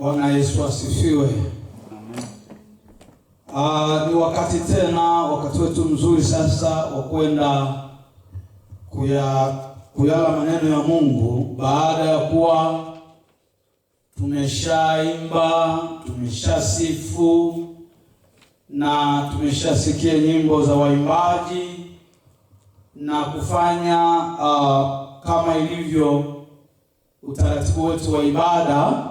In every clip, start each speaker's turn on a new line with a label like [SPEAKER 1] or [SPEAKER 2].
[SPEAKER 1] Bwana Yesu asifiwe. Ni wakati wetu mzuri sasa wa kwenda kuyala maneno ya Mungu baada ya kuwa tumeshaimba, tumeshasifu na tumeshasikia nyimbo za waimbaji na kufanya kama ilivyo utaratibu wetu wa ibada.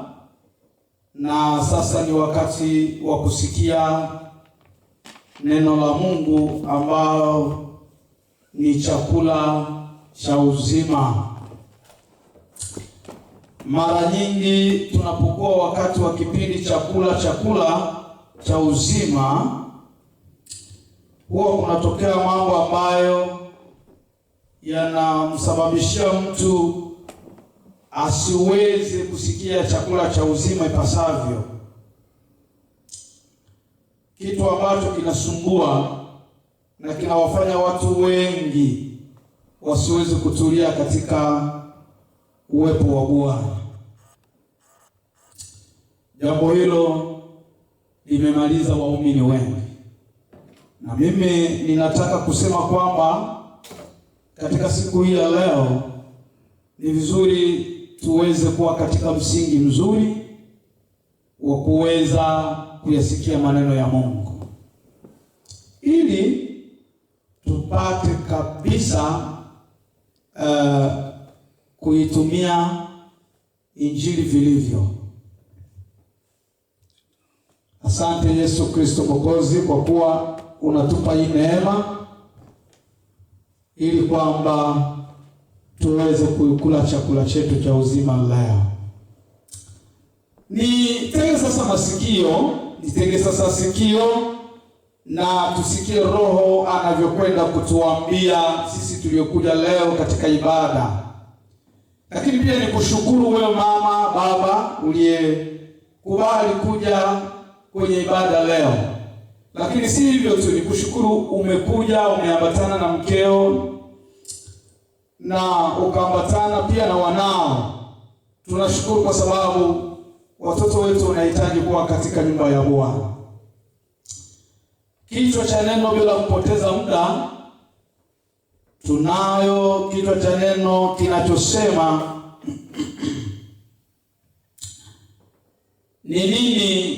[SPEAKER 1] Na sasa ni wakati wa kusikia neno la Mungu ambao ni chakula cha uzima. Mara nyingi tunapokuwa wakati wa kipindi chakula cha uzima, huwa kunatokea mambo ambayo yanamsababishia mtu asiweze kusikia chakula cha uzima ipasavyo. Kitu ambacho kinasumbua na kinawafanya watu wengi wasiweze kutulia katika uwepo wa Bwana. Jambo hilo limemaliza waumini wengi. Na mimi ninataka kusema kwamba katika siku hii ya leo ni vizuri tuweze kuwa katika msingi mzuri wa kuweza kuyasikia maneno ya Mungu, ili tupate kabisa kuitumia Injili vilivyo. Asante Yesu Kristo Mwokozi kwa kuwa unatupa hii neema ili kwamba tuweze kukula chakula chetu cha uzima leo. Nitenge sasa sikio na tusikie Roho anavyokwenda kutuambia sisi tuliokuja leo katika ibada. Lakini pia nikushukuru wewe mama, baba uliyekubali kuja kwenye ibada leo. Lakini si hivyo tu, nikushukuru umekuja umeambatana na mkeo na ukaambatana pia na wanao. Tunashukuru kwa sababu watoto wetu wanahitaji kuwa katika nyumba ya Bwana. Kichwa cha neno, bila kupoteza muda, tunayo kichwa cha neno kinachosema ni nini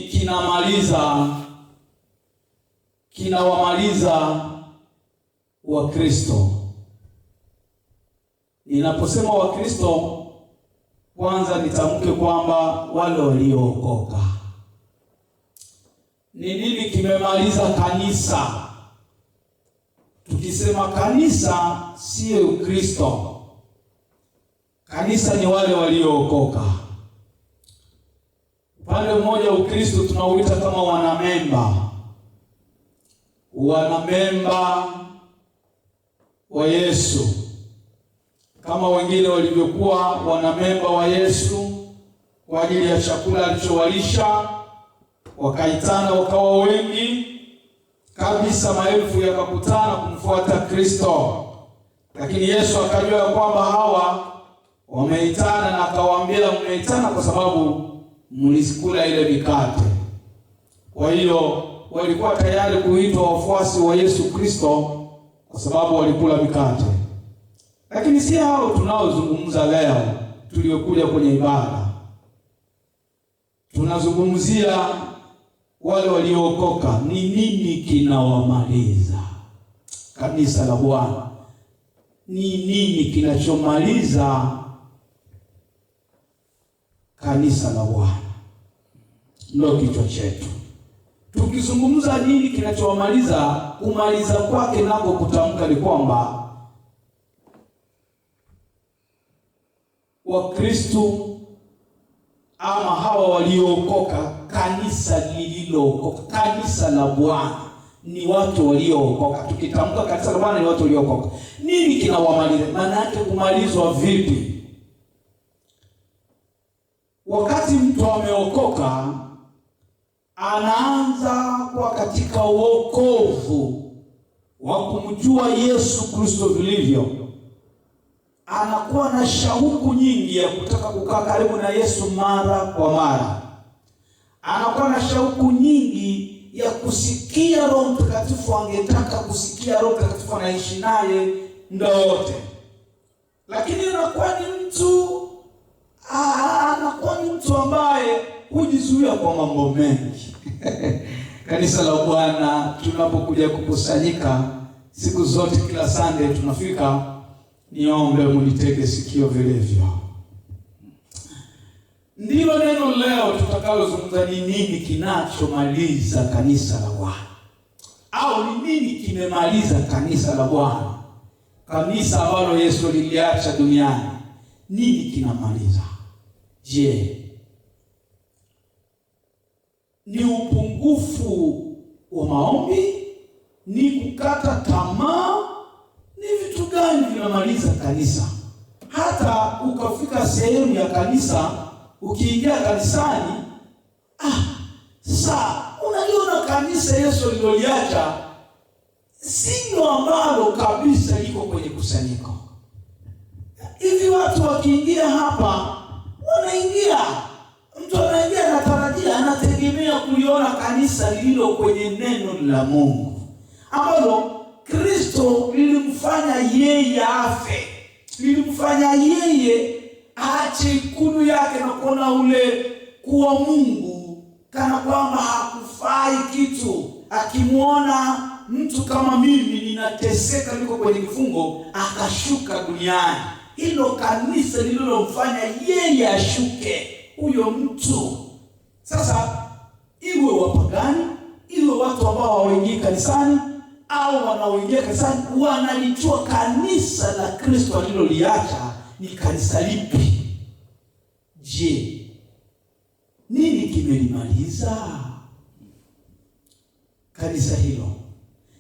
[SPEAKER 1] kinawamaliza Wakristo. Ninaposema Wakristo, kwanza nitamke kwamba wale waliookoka. Ni nini kimemaliza kanisa? Tukisema kanisa sio Ukristo. Kanisa ni wale waliookoka. Upande mmoja Ukristo tunauita kama wanamemba wa Yesu, kama wengine walivyokuwa wanamemba wa Yesu kwa ajili ya chakula alichowalisha, wakaitana wakawa wengi kabisa, maelfu yakakutana kumfuata Kristo. Lakini Yesu akajua kwamba hawa wameitana, na akawaambia mmeitana kwa sababu mlisikula ile mikate. Kwa hiyo walikuwa tayari kuitwa wafuasi wa Yesu Kristo kwa sababu walikula mikate. Lakini si hao tunaozungumza leo tuliokuja kwenye ibada. Tunazungumzia wale waliookoka. Ni nini kinawamaliza kanisa la Bwana? Ni nini kinachomaliza kanisa la Bwana? Ndio kichwa chetu. Tukizungumza nini kinachowamaliza, kumaliza kwake nako kutamka ni kwamba Wakristo ama hawa waliookoka, kanisa lililookoka, kanisa la Bwana ni watu waliookoka. Tukitamka kanisa la Bwana ni watu waliookoka. Nini kinawamaliza? Maana yake kumalizwa vipi? Wakati mtu ameokoka, anaanza kwa katika wokovu wa kumjua Yesu Kristo vilivyo. Anakuwa na shauku nyingi ya kutaka kukaa karibu na Yesu mara kwa mara. anakuwa na shauku nyingi ya kusikia Roho Mtakatifu. Angetaka kusikia Roho Mtakatifu anaishi naye muda wote, lakini anakuwa ni mtu ambaye hujizuia kwa mambo mengi. Kanisa la Bwana, tunapokuja kukusanyika siku zote, kila Sunday tunafika, niombe mnitege sikio vilivyo. Ndilo neno leo tutakalozungumza ni nini kinachomaliza kanisa la Bwana, au ni nini kimemaliza kanisa la Bwana, kanisa ambalo Yesu liliacha duniani. Nini kinamaliza? Je, ni upungufu wa maombi? Ni kukata tamaa? Ni vitu gani vinamaliza kanisa? Hata ukafika sehemu ya kanisa, ukiingia kanisani, sasa unaliona kanisa Yesu aliloliacha sio ambalo kabisa liko kwenye kusanyiko. Hivi watu wakiingia hapa, wanaingia, mtu anaingia anatarajia, anategemea kuliona kanisa lililo kwenye neno la Mungu, ambalo Kristo lilimfanya yeye afe, lilimfanya yeye aache ikulu yake na kuona ule kuwa Mungu kana kwamba hakufai kitu. Akimwona mtu kama mimi ninateseka, niko kwenye kifungo, akashuka duniani. Hilo kanisa lililomfanya yeye ashuke huyo mtu. Sasa iwe wapagani, iwe watu ambao hawaingii kanisani au wanaoingia kanisani, wanalijua kanisa la Kristo aliloliacha ni kanisa lipi. Je, nini kimelimaliza kanisa hilo?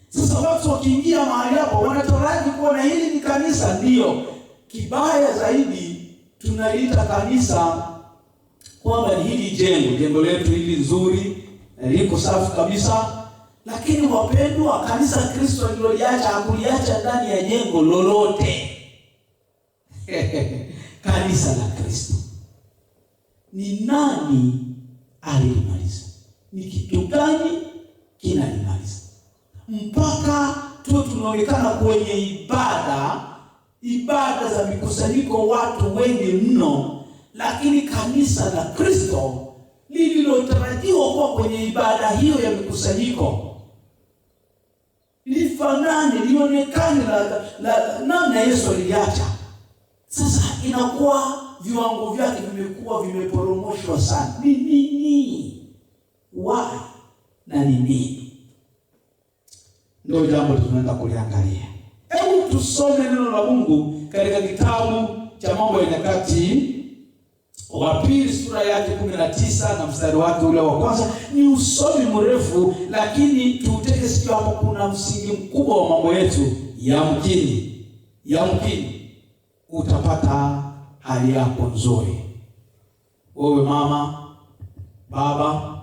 [SPEAKER 1] Sasa watu wakiingia mahali hapo wanataraji kuona hili ni kanisa. Ndio, kibaya zaidi tunaliita kanisa kwamba ni hili jengo letu hili nzuri, liko safi kabisa. Lakini wapendwa, kanisa Kristo aliloliacha hakuliacha ndani ya jengo lolote. Kanisa la Kristo ni nani alilimaliza? Ni kitu gani kinalimaliza? Mpaka tuwe tunaonekana kwenye ibada za mikusanyiko watu wengi mno, lakini kanisa la Kristo lililotarajiwa kuwa kwenye ibada hiyo ya mikusanyiko lifanane, lionekane la namna Yesu aliacha. Sasa inakuwa viwango vyake vimekuwa vimeporomoshwa sana. Ni nini? Why? Na ni nini? Ndio jambo tunaenda kuliangalia. Hebu tusome neno la Mungu katika kitabu cha Mambo ya Nyakati wa Pili sura yake 19 na mstari wake ule wa kwanza. Ni usomi mrefu, lakini tuteke sikio hapo. Kuna msingi mkubwa wa mambo yetu. Yamkini utapata hali yako nzuri, wewe mama, baba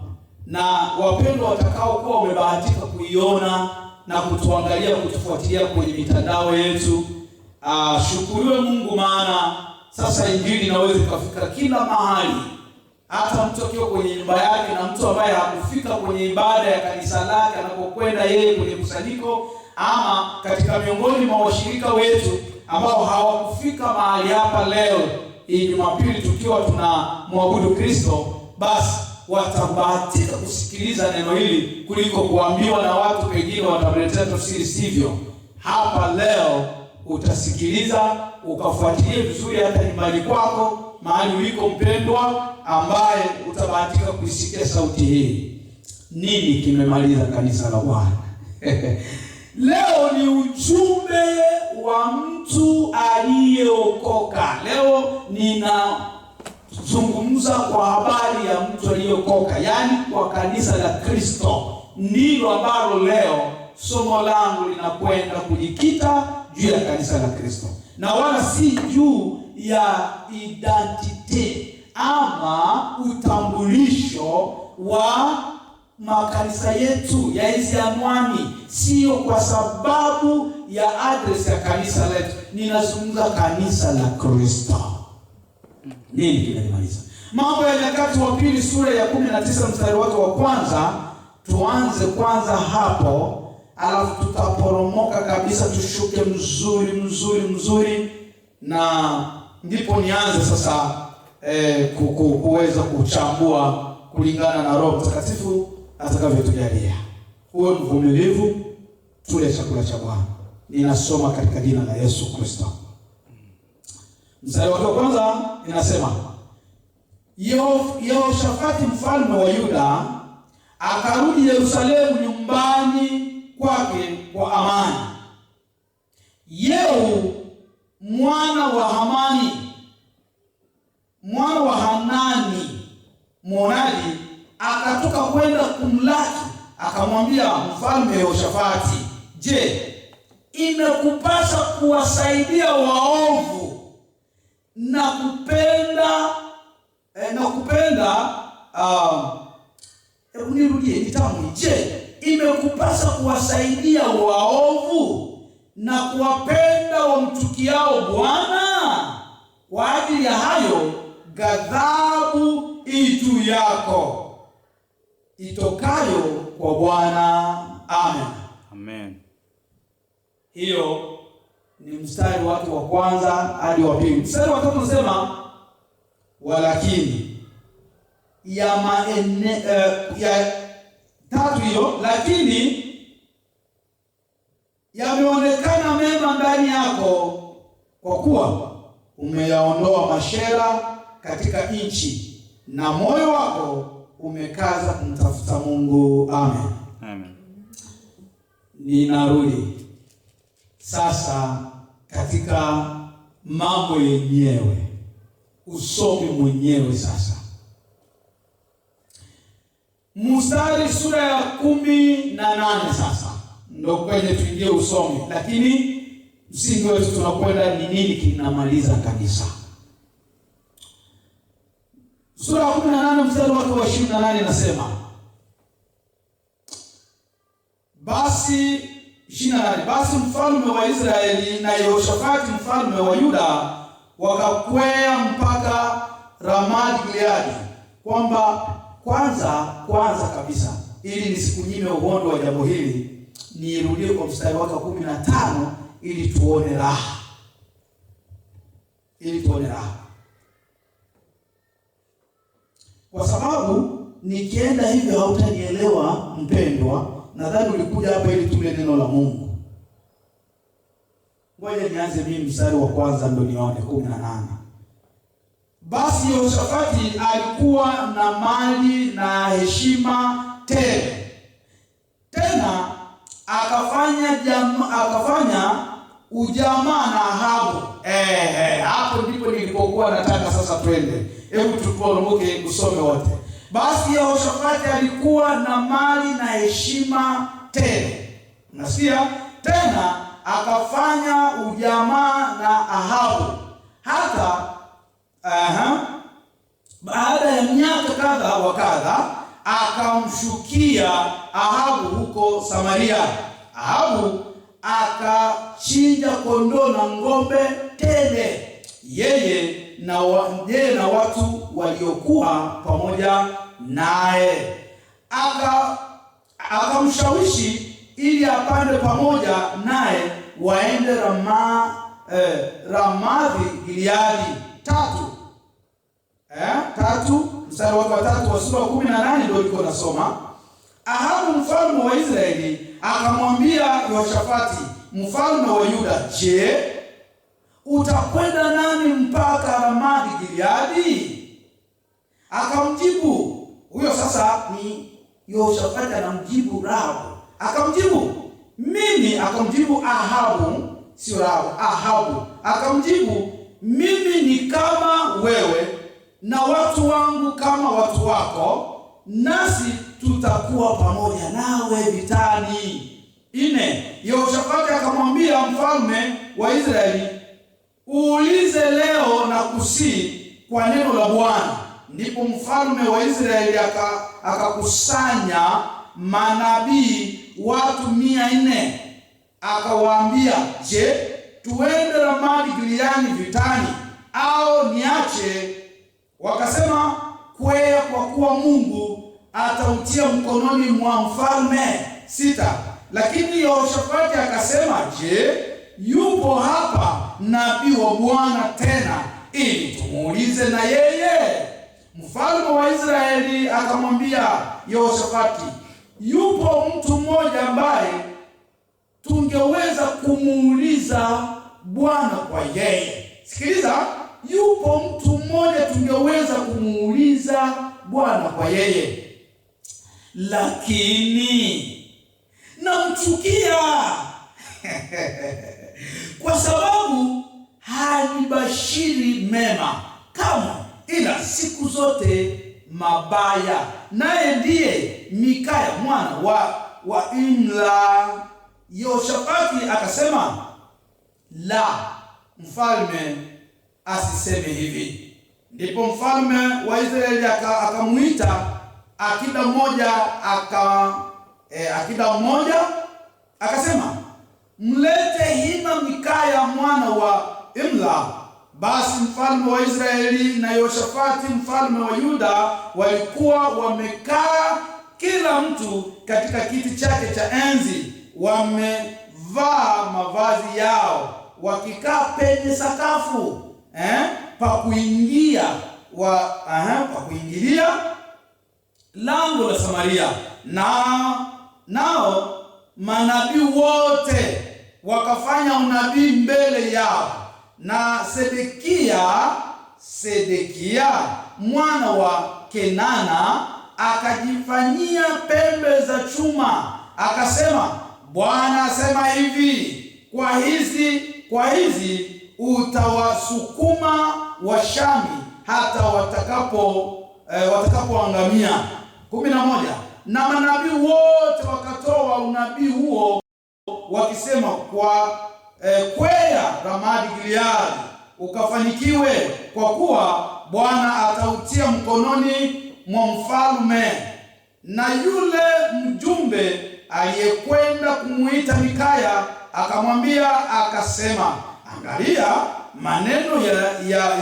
[SPEAKER 1] na wapendwa watakao kuwa wamebahatika kuiona na kutuangalia, kutufuatilia kwenye mitandao yetu. Shukuriwe Mungu, maana sasa injili inaweza kufika kila mahali, hata mtu akiwa kwenye nyumba yake na mtu ambaye hakufika kwenye ibada ya kanisa lake anapokwenda yeye kwenye kusanyiko, ama katika miongoni mwa washirika wetu ambao hawakufika mahali hapa leo hii Jumapili tukiwa tunamwabudu Kristo, basi watabahatika kusikiliza neno hili kuliko kuambiwa na watu pengine watamletea tafsiri sivyo. Hapa leo utasikiliza, ukafuatilia vizuri hata nyumbani kwako, mahali uliko mpendwa, ambaye utabahatika kuisikia sauti hii. Nini kimemaliza kanisa la Bwana? Leo ni ujumbe wa mtu aliyeokoka. Leo ninazungumza kwa habari ya mtu aliyeokoka, yaani kwa kanisa la Kristo. Ndilo ambalo leo somo langu linakwenda kujikita juu ya kanisa la Kristo, na wala si juu ya identity ama utambulisho wa makanisa yetu ya hizi anwani. Sio kwa sababu ya address ya kanisa letu. Ninazungumza kanisa la Kristo. Nini kinamaliza? Mambo ya Nyakati wa Pili sura ya 19 mstari wake wa kwanza. Tuanze kwanza hapo, alafu tutaporomoka kabisa, tushuke mzuri, na ndipo nianze sasa kuweza kuchambua kulingana na Roho Mtakatifu atakavyotujalia. Uwe mvumilivu, tule chakula cha Bwana. Ninasoma katika jina la Yesu Kristo. Mstari wa kwanza inasema, Yehoshafati mfalme wa Yuda akarudi Yerusalemu nyumbani kwake kwa amani. Yehu mwana wa Hanani Mwonaji akatoka kwenda kumlaki, akamwambia Mfalme Yehoshafati, je, imekupasa kuwasaidia waovu na kupenda je, imekupasa kuwasaidia waovu na kuwapenda wamchukiao Bwana? Kwa ajili ya hayo ghadhabu juu yako itokayo kwa Bwana. Amen.
[SPEAKER 2] Amen.
[SPEAKER 1] Hiyo ni mstari wake wa kwanza hadi wa pili. Mstari wa tatu unasema, walakini ya tatu hiyo, lakini yameonekana mema ndani yako, kwa kuwa umeyaondoa mashera katika nchi, na moyo wako umekaza kumtafuta Mungu. Amen.
[SPEAKER 2] Amen.
[SPEAKER 1] Ninarudi sasa katika mambo yenyewe, usomi mwenyewe sasa. Mstari sura ya 18 sasa ndio kwenye tuingie usomi, lakini msingi wetu tunakwenda ni nini kinamaliza kanisa. Sura ya 18 mstari wake wa 28 inasema, basi 28, basi mfalme wa Israeli na Yehoshafati mfalme wa Yuda wakakwea mpaka Ramoth-Gileadi, kwamba kwanza kabisa, ili nisikunyime uhondo wa jambo hili, nirudie kwa mstari wake 15 ili tuone raha. Kwa sababu nikienda hivyo hautanielewa mpendwa. Nadhani ulikuja hapa ili tule neno la Mungu. Ngoja nianze mimi mstari wa kwanza ndio nione 18. Basi Yehoshafati alikuwa na mali na heshima tele. Tena akafanya ujamaa na Ahabu. Hapo ndipo nilipokuwa nataka sasa twende. Hebu tuporomoke kusome wote. Basi Yehoshafati alikuwa na mali na heshima tele. Unasikia? Tena akafanya ujamaa na Ahabu. Hata baada ya miaka kadha wa kadha akamshukia Ahabu huko Samaria. Ahabu akachinja kondoo na ng'ombe tele, yeye na watu waliokuwa pamoja naye. Akamshawishi ili apande pamoja naye waende Ramoth-Gileadi. Tatu mstari wa 3 wa sura 18 ndio liko nasoma. Ahabu mfalme wa Israeli akamwambia Yehoshafati mfalme wa Yuda, je, utakwenda nami mpaka Ramoth-Gileadi? Akamjibu huyo, sasa ni Yehoshafati anamjibu Rahabu. Akamjibu Ahabu, sio Rahabu, Ahabu. Akamjibu, mimi ni kama wewe na watu wangu kama watu wako, nasi tutakuwa pamoja nawe vitani. 4. Yehoshafati akamwambia mfalme wa Israeli, uulize leo na kusii kwa neno la Bwana. Ndipo mfalme wa Israeli akakusanya manabii watu 400, akawaambia, je, tuende Ramoth-Gileadi vitani au niache? Wakasema, kwea, kwa kuwa Mungu atautia mkononi mwa mfalme. 6. Lakini Yehoshafati akasema, je, yupo hapa nabii wa Bwana tena, ili tumuulize na yeye? Mfalme wa Israeli akamwambia Yehoshafati, yupo mtu mmoja ambaye tungeweza kumuuliza Bwana kwa yeye. Sikiliza, yupo mtu mmoja tungeweza kumuuliza Bwana kwa yeye, lakini namchukia kwa sababu hanibashiri mema kama, ila siku zote mabaya. Naye ndiye Mikaya mwana wa Imla. Yehoshafati akasema, la, mfalme asiseme hivi. Ndipo mfalme wa Israeli akamuita akida mmoja akasema, mlete hima Mikaya mwana wa Imla. Basi mfalme wa Israeli na Yehoshafati mfalme wa Yuda walikuwa wamekaa kila mtu katika kiti chake cha enzi, wamevaa mavazi yao, wakikaa penye sakafu pa kuingilia lango la Samaria. Nao manabii wote wakafanya unabii mbele yao, na Sedekia mwana wa Kenana akajifanyia pembe za chuma, akasema, Bwana asema hivi, kwa hizi utawasukuma Washami hata watakapoangamia. 11. Na manabii wote wakatoa unabii huo wakisema, kwea Ramadi Gileadi ukafanikiwe, kwa kuwa Bwana atautia mkononi mwa mfalme. Na yule mjumbe aliyekwenda kumuita Mikaya akamwambia akasema, angalia, maneno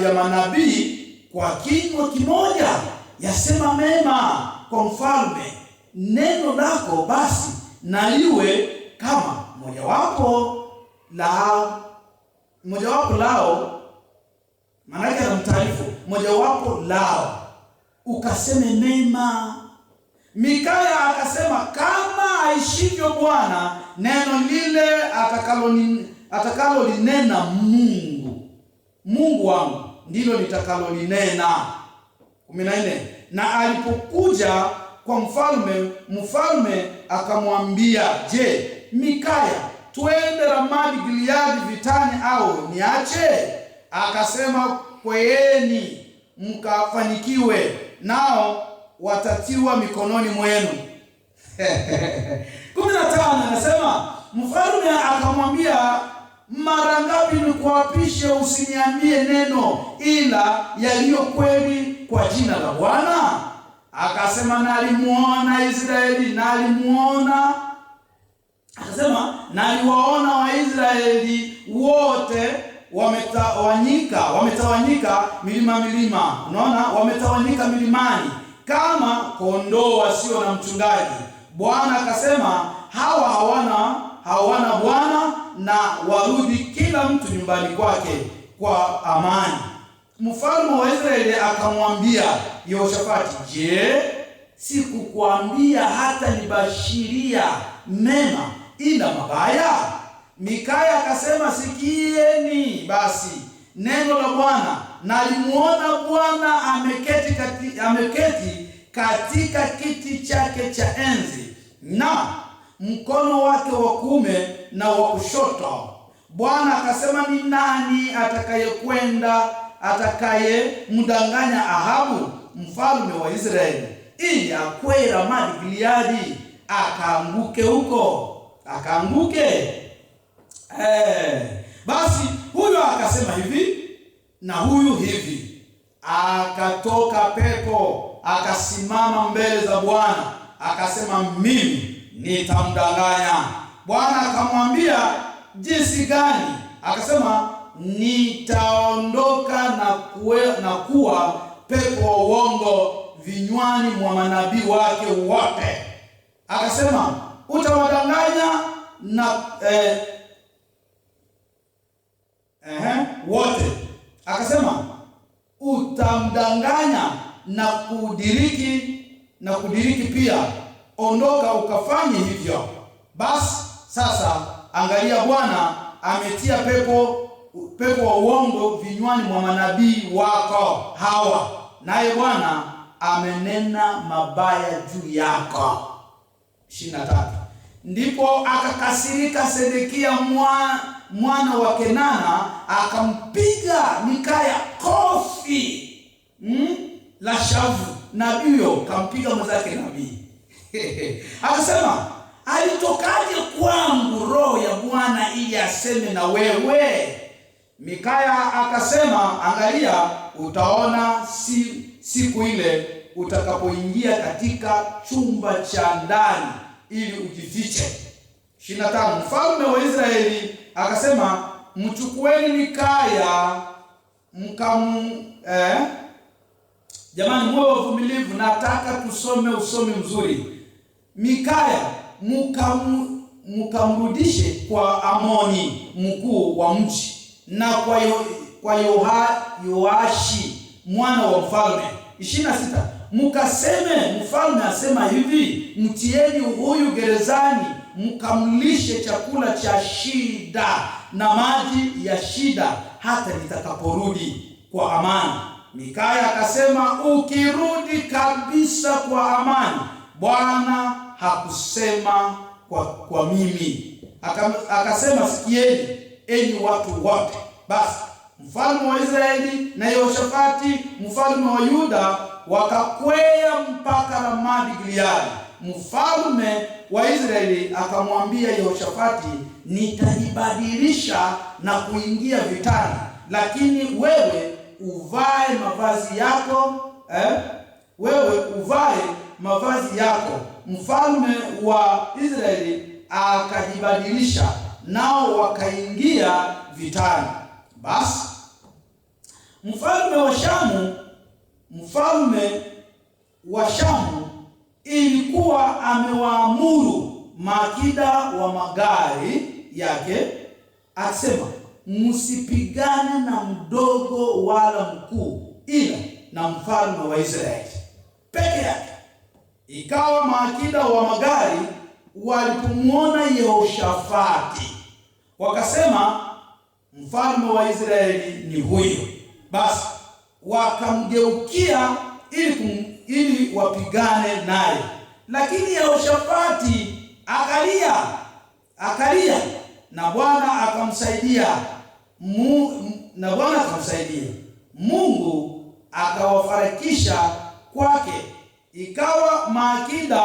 [SPEAKER 1] ya manabii kwa kinywa kimoja yasema mema kwa mfalme. Neno lako basi na liwe kama mojawapo lao, maana na mtaarifu mojawapo lao, ukaseme mema. Mikaya akasema, kama aishivyo Bwana, neno lile atakalolinena Mungu wangu ndilo nitakalolinena. 14. Na alipokuja kwa mfalme akamwambia, je, Mikaya, twende Ramadi Gileadi vitani au niache? Akasema, kweeni mkafanikiwe, nao watatiwa mikononi mwenu. 15 anasema, mfalme akamwambia, mara ngapi nikuapishe usiniambie neno ila yaliyo kweli kwa jina la Bwana? Akasema, nalimuona Israeli, naliwaona Waisraeli wote wametawanyika milima. Unaona, wametawanyika milimani kama kondoo wasio na mchungaji. Bwana akasema, hawa hawana bwana, na warudi kila mtu nyumbani kwake kwa amani. Mfalme wa Israeli akamwambia Yehoshafati, je, sikukwambia hata nibashiria mema ila mabaya? Mikaya akasema, sikieni basi neno la Bwana. Nalimuona Bwana ameketi katika kiti chake cha enzi, na mkono wake wa kuume na wa kushoto. Bwana akasema, ni nani atakayemdanganya Ahabu mfalme wa Israeli, ili akwee Ramadi Gileadi akaanguke huko? Basi huyo akasema hivi na huyu hivi. Akatoka pepo akasimama mbele za Bwana akasema, mimi nitamdanganya. Bwana akamwambia, jinsi gani? Akasema, nitaondoka na kuwa pepo wa uongo vinywani mwa manabii wake wote. Akasema utawadanganya na wote. Akasema utamdanganya na kudiriki pia. Ondoka ukafanye hivyo. Basi sasa angalia, Bwana ametia pepo wa uongo vinywani mwa manabii wako hawa, naye Bwana amenena mabaya juu yako. 23. Ndipo akakasirika Sedekia mwana wa Kenana, akampiga Mikaya kofi la shavu. Nabii huyo kampiga mwenzake nabii. Akasema, alitokaje kwangu roho ya Bwana ili aseme na wewe? Mikaya akasema, angalia, utaona siku ile utakapoingia katika chumba cha ndani ili ujifiche. 25. Mfalme wa Israeli akasema, mchukueni Mikaya jamani, mwe wavumilivu, nataka tusome usomi mzuri. Mikaya mkamrudishe kwa Amoni mkuu wa mji, na kwa Yoashi mwana wa mfalme. 26. Mkaseme, mfalme asema hivi, mtieni huyu gerezani, mkamlishe chakula cha shida na maji ya shida hata nitakaporudi kwa amani. Mikaya akasema, ukirudi kabisa kwa amani, Bwana hakusema kwa mimi. Akasema, sikieni enyi watu wote. Basi mfalme wa Israeli na Yehoshafati mfalme wa Yuda wakakwea mpaka Ramadi-Gileadi. Mfalme wa Israeli akamwambia Yehoshafati, nitajibadilisha na kuingia vitani, lakini wewe uvae mavazi yako. Mfalme wa Israeli akajibadilisha, nao wakaingia vitani. Basi mfalme wa Shamu ilikuwa amewaamuru maakida wa magari yake, akisema, msipigane na mdogo wala mkuu, ila na mfalme wa Israeli peke yake. Ikawa maakida wa magari walipomwona Yehoshafati wakasema, mfalme wa Israeli ni huyo. Basi wakamgeukia ili wapigane naye, lakini Yehoshafati akalia na Bwana akamsaidia. Mungu akawafarakisha kwake. Ikawa maakida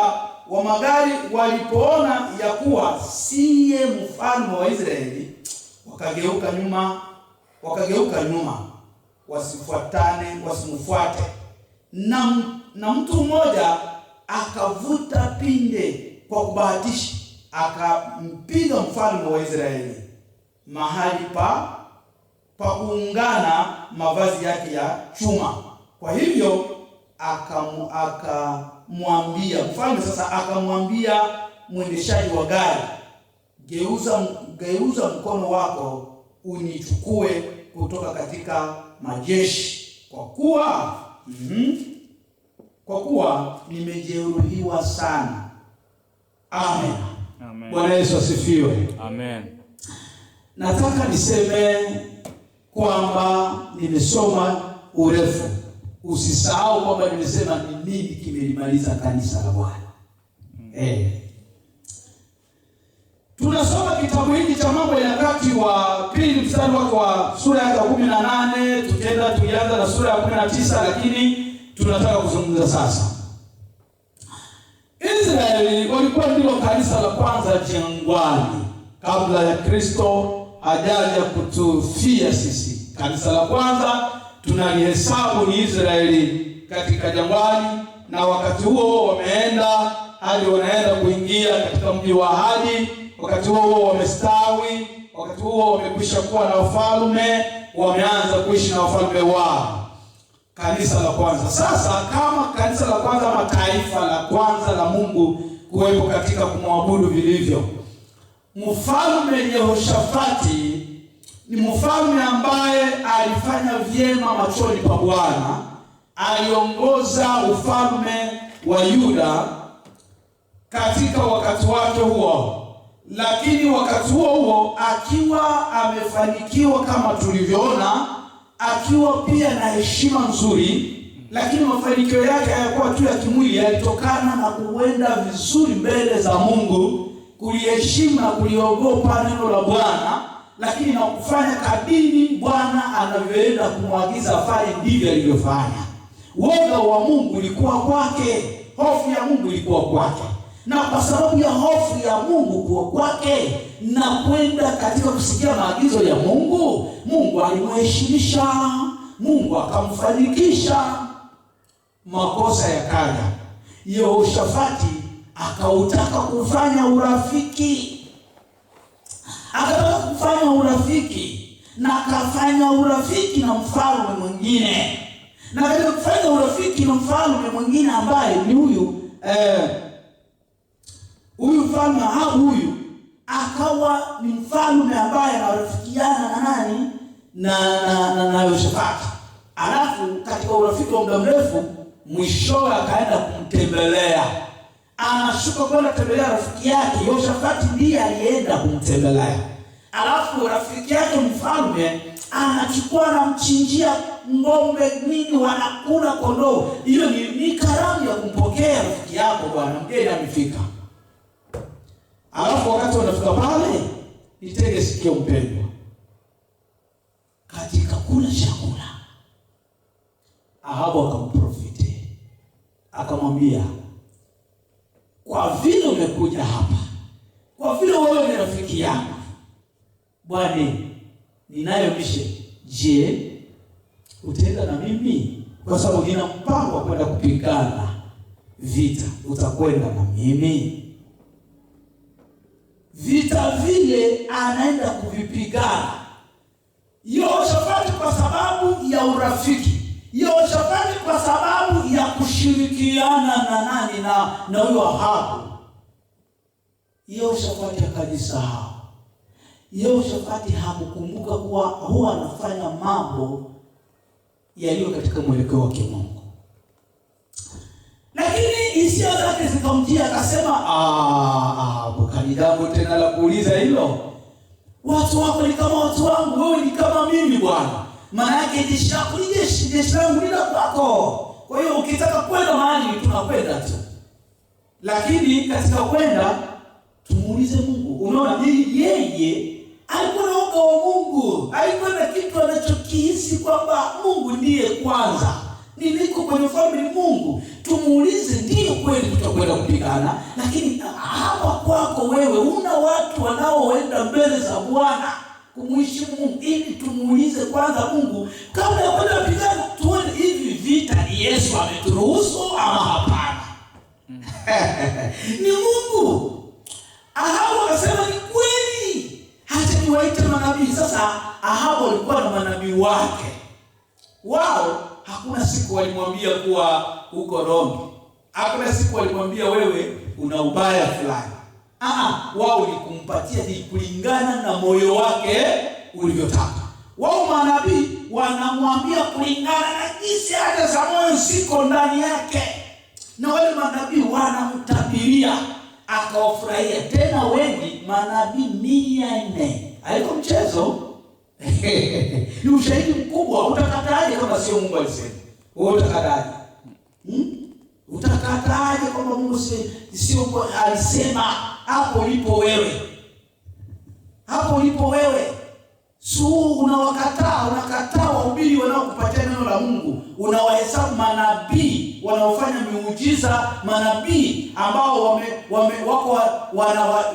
[SPEAKER 1] wa magari walipoona ya kuwa siye mfalme wa Israeli, wakageuka nyuma wasimfuate. Na mtu mmoja akavuta pinde kwa kubahatisha, akampiga mfalme wa Israeli mahali pa kuungana mavazi yake ya chuma. Kwa hivyo akamwambia mfalme, sasa akamwambia mwendeshaji wa gari, geuza mkono wako unichukue kutoka katika majeshi, kwa kuwa nimejeruhiwa sana. Amen.
[SPEAKER 2] Amen.
[SPEAKER 1] Bwana Yesu asifiwe.
[SPEAKER 2] Amen.
[SPEAKER 1] Nataka niseme kwamba nimesoma urefu. Usisahau kwamba nimesema ni nini kimelimaliza kanisa la Bwana. Tunasoma kitabu hiki cha Mambo ya Nyakati wa pili mstari wa sura ya 18, tulianza na sura ya 19, lakini tunataka kuzungumza sasa. Israeli walikuwa ndilo kanisa la kwanza jangwani kabla ya Kristo hajaja kutufia sisi. Kanisa la kwanza tunalihesabu ni Israeli katika jangwani, na wakati huo wameenda hadi wanaenda kuingia katika mji wa ahadi. Wakati huo wamestawi, wakati huo wamekwisha kuwa na wafalme, wameanza kuishi na wafalme wao. kanisa la kwanza. Sasa kama kanisa la kwanza ama taifa la kwanza la Mungu kuwepo katika kumwabudu vilivyo, Mfalme Yehoshafati ni mfalme ambaye alifanya vyema machoni pa Bwana. Aliongoza ufalme wa Yuda katika wakati wake huo, lakini wakati huo akiwa amefanikiwa kama tulivyoona, akiwa pia na heshima nzuri, lakini mafanikio yake hayakuwa tu ya kimwili, yalitokana na kuenda vizuri mbele za Mungu, kuliheshimu na kuliogopa neno la Bwana, lakini na kufanya kadiri Bwana anavyoenda kumwagiza afanye ndivyo alivyofanya. Woga wa Mungu ulikuwa kwake, hofu ya Mungu ilikuwa kwake. Na kwa sababu ya hofu ya Mungu kuwa kwake na kwenda katika kusikia maagizo ya Mungu, Mungu alimheshimisha, Mungu akamfanikisha. Makosa yakaja. Yehoshafati akautaka kufanya urafiki. Akataka kufanya urafiki na akafanya urafiki na mfalme mwingine. Na katika kufanya urafiki na mfalme mwingine ambaye ni huyu mfalme Ahabu, huyu akawa ni mfalme ambaye anarafikiana na nani? Na Yehoshafati. Alafu katika urafiki wa muda mrefu, mwishowe akaenda kumtembelea. Anashuka kwenda kutembelea rafiki yake. Yehoshafati ndiye alienda kumtembelea. Alafu rafiki yake mfalme anachukua na mchinjia ng'ombe nini, wanakula kondoo. Hiyo ni karamu ya kumpokea rafiki yako, bwana mgeni amefika. Alafu wakati wanafika pale, nitege sikio mpendwa, katika kula chakula Ahabu akamprofiti, akamwambia, kwa vile umekuja hapa, kwa vile wewe ni rafiki yangu, bwana ninayo mishe, je, utaenda na mimi? Kwa sababu nina mpango wa kwenda kupigana vita, utakwenda na mimi? Vita vile anaenda kuvipigana Yehoshafati kwa sababu ya urafiki, Yehoshafati kwa sababu ya kushirikiana na nani? Na huyo Ahabu. Yehoshafati akajisahau. Yehoshafati hakukumbuka kuwa huwa anafanya mambo yaliyo katika mwelekeo wa kimungu. Lakini hisia zake zikamjia, akasema, bukanidamu tena la kuuliza hilo. Watu wako ni kama watu wangu, wewe ni kama mimi bwana. Maana yake jeshi lako ni jeshi langu ni la kwako. Kwa hiyo ukitaka kwenda mahali tunakwenda tu. Lakini katika kwenda tumuulize Mungu. Unaona, yeye alikuwa na woga wa Mungu. Alikuwa na kitu anachokihisi kwamba Mungu ndiye kwanza. Niliko kwenye ufalme ni Mungu. Tumuulize, ndiyo kweli tutakwenda kupigana, lakini hapa kwako wewe una watu wanaoenda mbele za Bwana kumheshimu Mungu, ili tumuulize kwanza Mungu kabla ya kwenda kupigana, tuone hivi vita ni Yesu ameturuhusu ama hapana. Ni Mungu. Ahabu akasema, ni kweli, hata niwaite manabii. Sasa Ahabu alikuwa na manabii wake. Wao hakuna siku walimwambia kuwa uko wrong. Hakuna siku walimwambia wewe una ubaya fulani. Wao ni kumpatia ni kulingana na moyo wake ulivyotaka. Wao manabii wanamwambia kulingana na jinsi hata za moyo siko ndani yake. Na wale manabii wanamtabiria, akawafurahia. Tena wengi, manabii 400. Haiko mchezo. Ni ushahidi mkubwa. Utakataje kama sio Mungu alisema? Wewe utakataje? Utakataje kwamba Mungu sio alisema? Hapo ulipo wewe. Hapo ulipo wewe. Unakataa wahubiri wanaokupatia neno la Mungu. Unawahesabu manabii wanaofanya miujiza, manabii ambao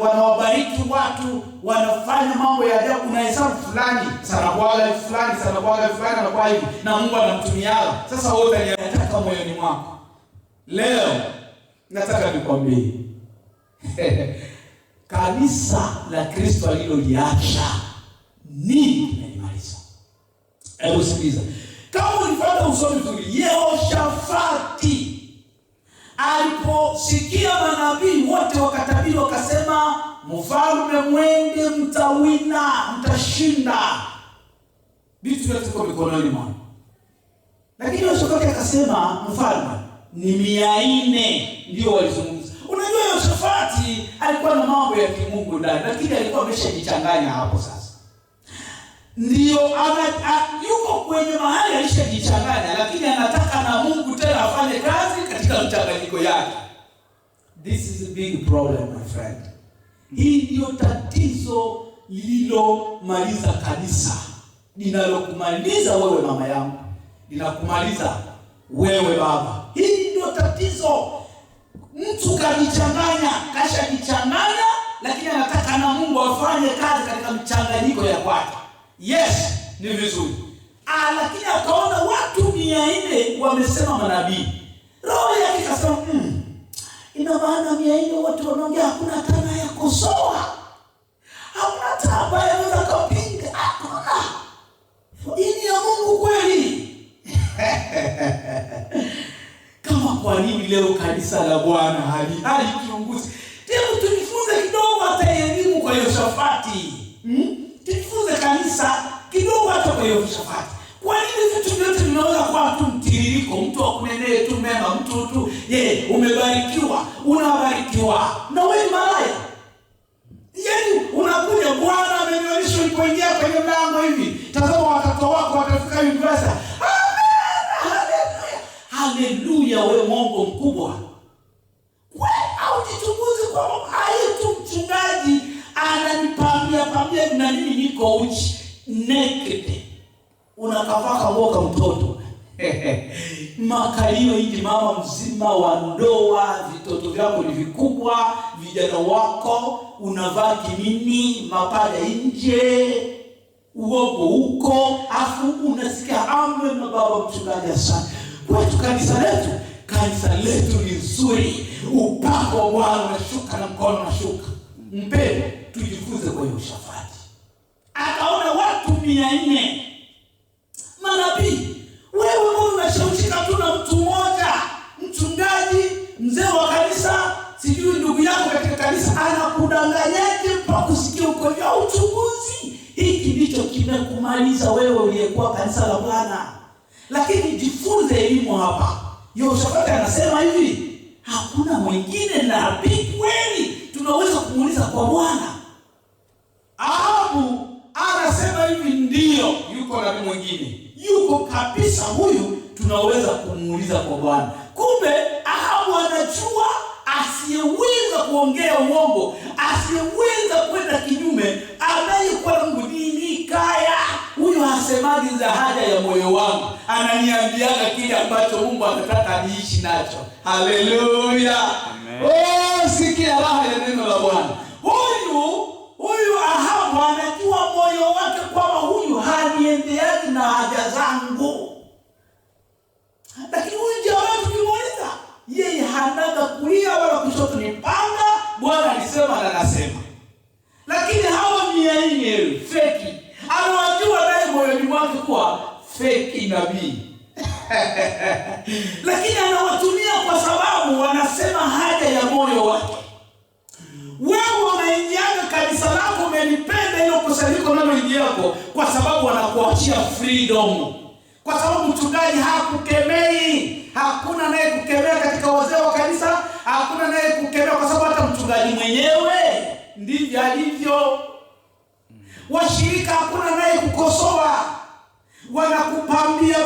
[SPEAKER 1] wanawabariki watu, wanafanya mambo ya ajabu. Unahesabu fulani, sana fulani anakuwa hivi, na Mungu anamtumiaga. Sasa wewe unataka moyoni mwako. Leo nataka nikwambie kanisa la Kristo aliloliacha nini kinamaliza? Hebu sikiliza. Kama ulifuata usomi vizuri, Yehoshafati aliposikia manabii wote wakatabiri, wakasema mfalme mwende, mtawina, mtashinda, vitu vyote viko mikononi mwako. Lakini Yehoshafati akasema mfalme ni 400 ndio walizungumza. Unajua Yehoshafati alikuwa na mambo ya kimungu ndani, lakini alikuwa ameshajichanganya hapo sasa. Ndio yuko kwenye mahali alishajichanganya, lakini anataka na Mungu tena afanye kazi katika mchanganyiko yake. This is a big problem, my friend. Hii ndio tatizo lililomaliza kanisa, linalokumaliza wewe mama yangu, linakumaliza wewe baba. Hii ndio tatizo. Mtu kajichanganya, kashajichanganya, lakini anataka na Mungu afanye kazi katika mchanganyiko ya kwake. Yes, ni vizuri. Lakini akaona watu 400 wamesema manabii. Roho yake ikasema, ina maana 400 wote wanaongea, hakuna hata anayekosoa. Hakuna hata ambaye anaweza kupinga. Hakuna. Hii ya Mungu kweli. Kama kwa nini leo kanisa la Bwana halichunguzi? Hebu tujifunze kidogo hata elimu kwa Yehoshafati. Tujifunze kanisa kidogo hata kwa Yehoshafati. Kwa nini vitu vyote vinaweza kuwa tu mtiririko, mtu akunenee tu mema, mtu tu umebarikiwa, unabarikiwa na wewe malaya? Yaani unakuja, Bwana amenionyesha ulipoingia kwenye mlango hivi, tazama watoto wako watafika university. Haleluya, wewe Mungu mkubwa. Wewe haujichunguzi kwa tu mchungaji ananipambia na nini, niko uchi naked. Unakavaka mboka mtoto. Makalio hivi, mama mzima wa ndoa, vitoto vyako ni vikubwa, vijana wako unavaa kinini, mapaja nje, uogo huko, afu unasikia amwe na baba mchungaji sana. Kwetu kanisa letu ni nzuri. Upako wa Bwana unashuka na mkono unashuka. Mpendwa, tujifunze kwa Yehoshafati. Akaona watu 400 manabii. Wewe mbona unashawishika tu na mtu mmoja, mchungaji, mzee wa kanisa, sijui ndugu yako katika kanisa, anakudanganyaje mpaka kusikia uko vya uchunguzi? Hiki ndicho kimekumaliza wewe uliyekuwa kanisa la Bwana. Lakini jifunze elimu hapa. Yehoshafati anasema hivi, hakuna mwingine nabii kweli tunaweza kumuuliza kwa Bwana. Ahabu anasema hivi, ndio yuko nabii mwingine, yuko kabisa, huyu tunaweza kumuuliza kwa Bwana. Kumbe Ahabu anajua asiyeweza kuongea uongo, asiyeweza kwenda kinyume, anayekuwa na Mungu ni Mikaya. Huyu hasemaji za haja ya moyo wangu, ananiambiaga kile ambacho Mungu anataka niishi nacho. Haleluya. Sikia raha ya neno la Bwana. Huyu Ahabu anajua moyo wake kwamba huyu haniendeaji na haja zangu. Lakini huyu jawabu tukimuuliza, yeye hanaga kulia wala kushoto, ni panga. Bwana alisema na anasema. Lakini hawa 400 feki, anawajua naye moyoni mwake kuwa feki nabii. Lakini anawatumia kwa sababu wanasema haja ya moyo wake. Wewe unaingiaga kanisa lako, umelipenda hilo kusanyiko nalo ingiako kwa sababu wanakuachia freedom. Kwa sababu mchungaji hakukemei. Hakuna naye kukemea katika wazee wa kanisa, hakuna naye kukemea kwa sababu hata mchungaji mwenyewe ndivyo alivyo. Washirika hakuna naye kukosoa. Wanakupambia.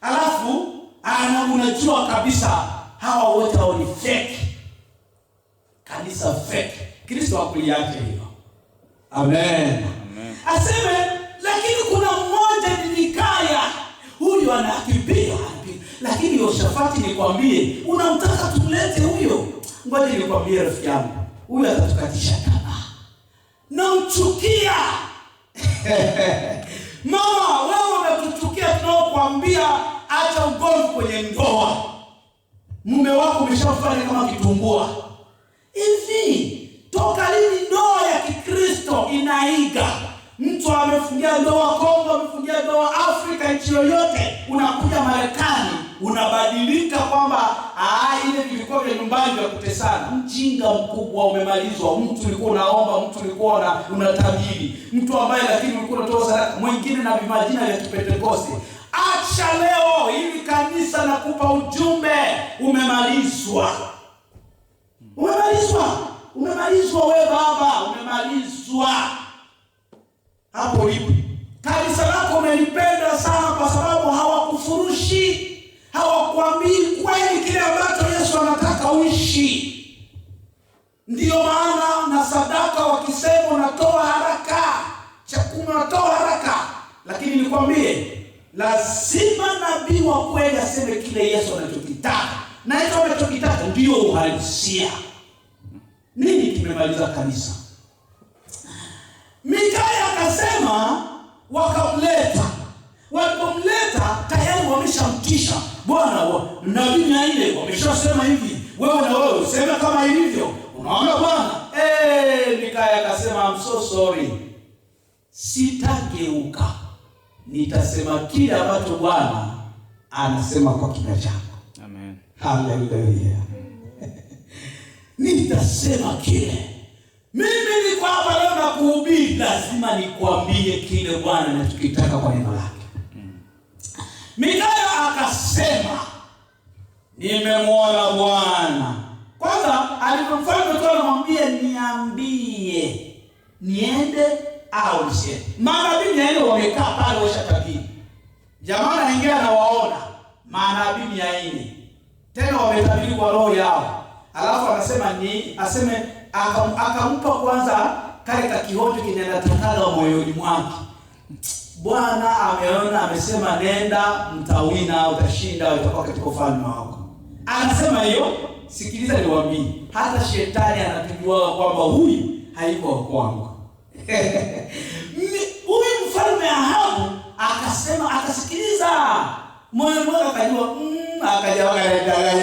[SPEAKER 1] Alafu unajua kabisa hawa wote hao ni fake. Kanisa fake. Kristo hakuliacha hilo. Amen. Aseme, lakini kuna mmoja ni Mikaya. Huyu anakimbia. Lakini Yehoshafati, nikwambie, unamtaka tumlete huyo? Ngoja nikwambie rafiki yangu, huyu atatukatisha tamaa. Namchukia. Mama, wewe unatuchukia tunaokuambia acha ugomvi kwenye ndoa. Mume wako umeshafanya kama kitumbua. Hivi toka lini ndoa ya Kikristo inaiga? Mtu amefungia ndoa Kongo, amefungia ndoa Afrika, nchi yoyote, unakuja Marekani unabadilika kwamba ile vilikuwa vya nyumbani vya kutesana. Mjinga mkubwa, umemalizwa. Mtu ulikuwa unaomba, mtu ulikuwa unatabiri, mtu ambaye lakini ulikuwa unatoa sadaka, mwingine na vimajina vya Kipentekoste. Acha leo hivi kanisa na kupa ujumbe, umemalizwa. Umemalizwa wewe baba, umemalizwa. Hapo lipo. Kanisa lako umelipenda sana kwa sababu hawakufurushi. Hawakuambii kweli kile ambacho Yesu anataka uishi. Ndiyo maana na sadaka wakisema unatoa haraka, chakula unatoa haraka. Lakini nikwambie, lazima nabii wa kweli aseme kile Yesu anachokitaka. Na hicho anachokitaka ndio uhalisia. Nini kimemaliza kanisa? Mikaya akasema wakamleta. Walipomleta tayari wameshamtisha. Bwana, nabii na ile wameshasema hivi. Wewe na wewe useme kama ilivyo. Unaona bwana? Mikaya akasema I'm so sorry. Sitageuka. Nitasema kile ambacho Bwana anasema kwa kinywa chako.
[SPEAKER 2] Amen.
[SPEAKER 1] Hallelujah. Nitasema kile. Mimi niko hapa leo na kuhubiri, lazima nikwambie kile Bwana anachokitaka kwa neno lake. Mikaya akasema, nimemwona Bwana. Kwanza alipomfanya mtu anamwambia niambie niende au nisiende. Manabii ni aina wamekaa pale washatabiri. Jamaa anaingia na waona manabii ni aina. Tena wametabiri kwa roho yao. Alafu anasema aseme akampa kwanza kale kakihonjo kinatakaga moyoni mwake. Bwana ameona, amesema nenda, mtawina, utashinda, utakuwa katika ufalme wako. Anasema hiyo, sikiliza niwaambie, hata shetani anatujua kwamba huyu haiko kwangu. Huyu mfalme Ahabu akasema, akasikiliza moyo mwake, akajua akajawaga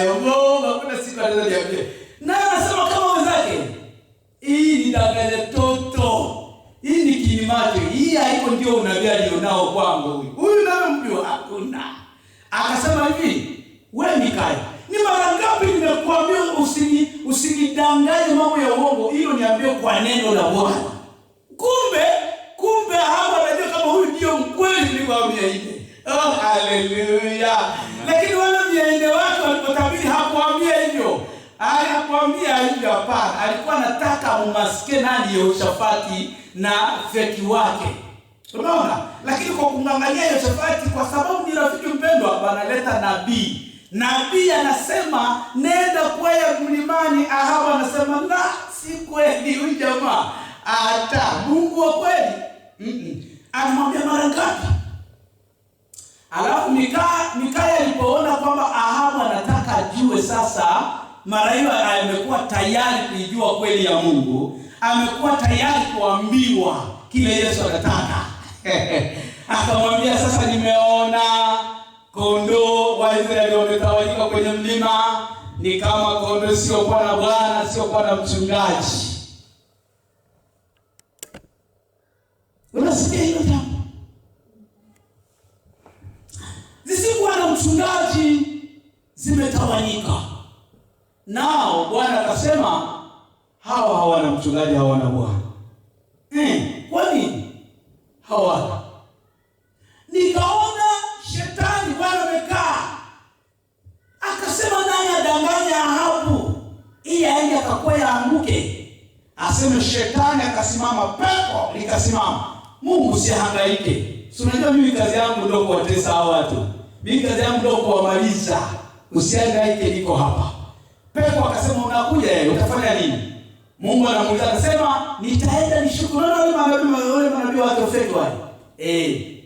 [SPEAKER 1] hakuna siku anaweza niambia. Na anasema kama wenzake, hii ni danganya toto. Hii ni kinimacho. Hii haiko ndio unabii alionao kwangu huyu. Huyu naye mjua hakuna. Akasema hivi, wewe Mikaya, ni mara ngapi nimekuambia usinidanganye mambo ya uongo, hiyo niambie kwa neno la Bwana. Kumbe hapo anajua kama huyu ndio mkweli nilikwambia hivi. Oh, haleluya. Lakini wale miende wake walipotabiri hakuambia hivyo. Hakuambia hivyo, hapana. Alikuwa anataka umaskini nani Yehoshafati na feki wake. Unaona? Lakini kwa kumwangalia Yehoshafati, kwa sababu ni rafiki mpendwa, banaleta nabii. Nabii anasema nenda kwea mlimani. Ahabu anasema la, si kweli huyu jamaa. Hata Mungu wa kweli. Anamwambia mara ngapi? Alafu Mikaya alipoona kwamba Ahabu anataka ajue sasa, mara hiyo amekuwa tayari kujua kweli ya Mungu, amekuwa tayari kuambiwa kile Yesu anataka. Akamwambia sasa, nimeona kondoo wa Israeli wametawanyika kwenye mlima, ni kama kondoo sio kwa na bwana, sio kwa na mchungaji. Unasikia hilo jambo? Zisikuwa na mchungaji, zimetawanyika. Nao Bwana akasema hawa hawana mchungaji, hawana bwana. Kwa nini? Hawana. Nikaona shetani Bwana amekaa. Akasema nani adanganya Ahabu ili aende akakwea anguke. Aseme shetani akasimama, pepo likasimama. Mungu usihangaike. Si unajua mimi kazi yangu ndio kuwatesa hao watu. Mimi kazi yangu ndio kuwamaliza. Usihangaike, niko hapa. Pepo akasema unakuja, utafanya nini? Mungu anamuuliza, akasema nitaenda nishukuru na wale manabii wake feki wale.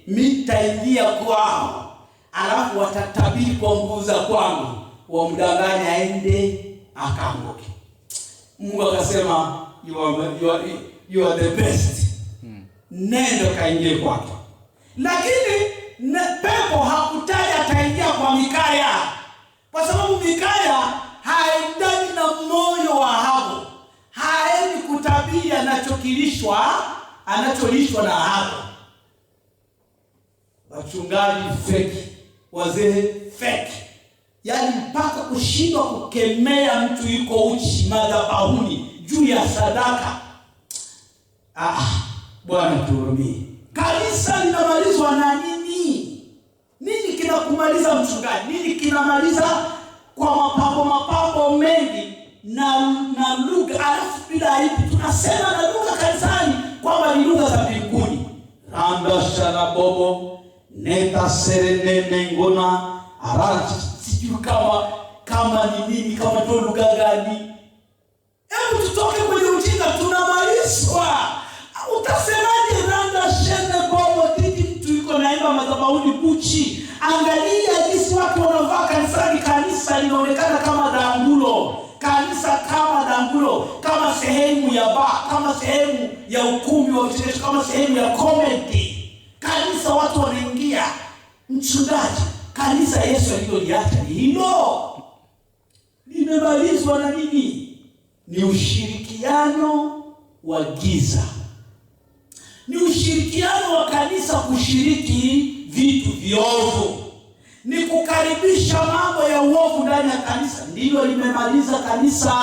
[SPEAKER 1] Nitaingia kwao. Alafu watatabiri kwa nguvu za kwangu, wamdanganya aende akaanguke. Mungu akasema you are the best. Nenda kaingie kwake. Lakini pepo hakutaja ataingia kwa Mikaya. Kwa sababu Mikaya haendani na moyo wa Ahabu. Haendi kutabiri anachokilishwa
[SPEAKER 2] anacholishwa na Ahabu. Wachungaji feki, wazee feki, yaani mpaka kushindwa kukemea mtu yuko uchi madhabahuni juu ya sadaka. Bwana tuhurumie. Kanisa linamalizwa na nini? Nini kinakumaliza mchungaji? Nini kinamaliza kwa mapambo mengi na lugha? Alafu bila aibu tunasema na lugha kanisani kwamba ni lugha za mbinguni.
[SPEAKER 1] Randa sharabobo neta serenene ngona araji.
[SPEAKER 2] Sijui kama ni nini, kama ndio lugha gani. Hebu tutoke kwenye ujinga, tunamalizwa. Utasemaje randa shene bobo tiki mtu yuko naimba madhabahuni buchi? Angalia jinsi watu wanavaa kanisani. Kanisa linaonekana kama dangulo. Kanisa kama dangulo, kama sehemu ya bar, kama sehemu ya ukumbi wa ucheshi, kama sehemu ya comedy. Kanisa watu wanaingia. Mchungaji, kanisa Yesu aliloliacha ni hilo. Limemalizwa na nini? Ni ushirikiano wa giza. Ni ushirikiano wa kanisa kushiriki vitu viovu. Ni kukaribisha mambo ya uovu ndani ya kanisa. Ndilo limemaliza kanisa.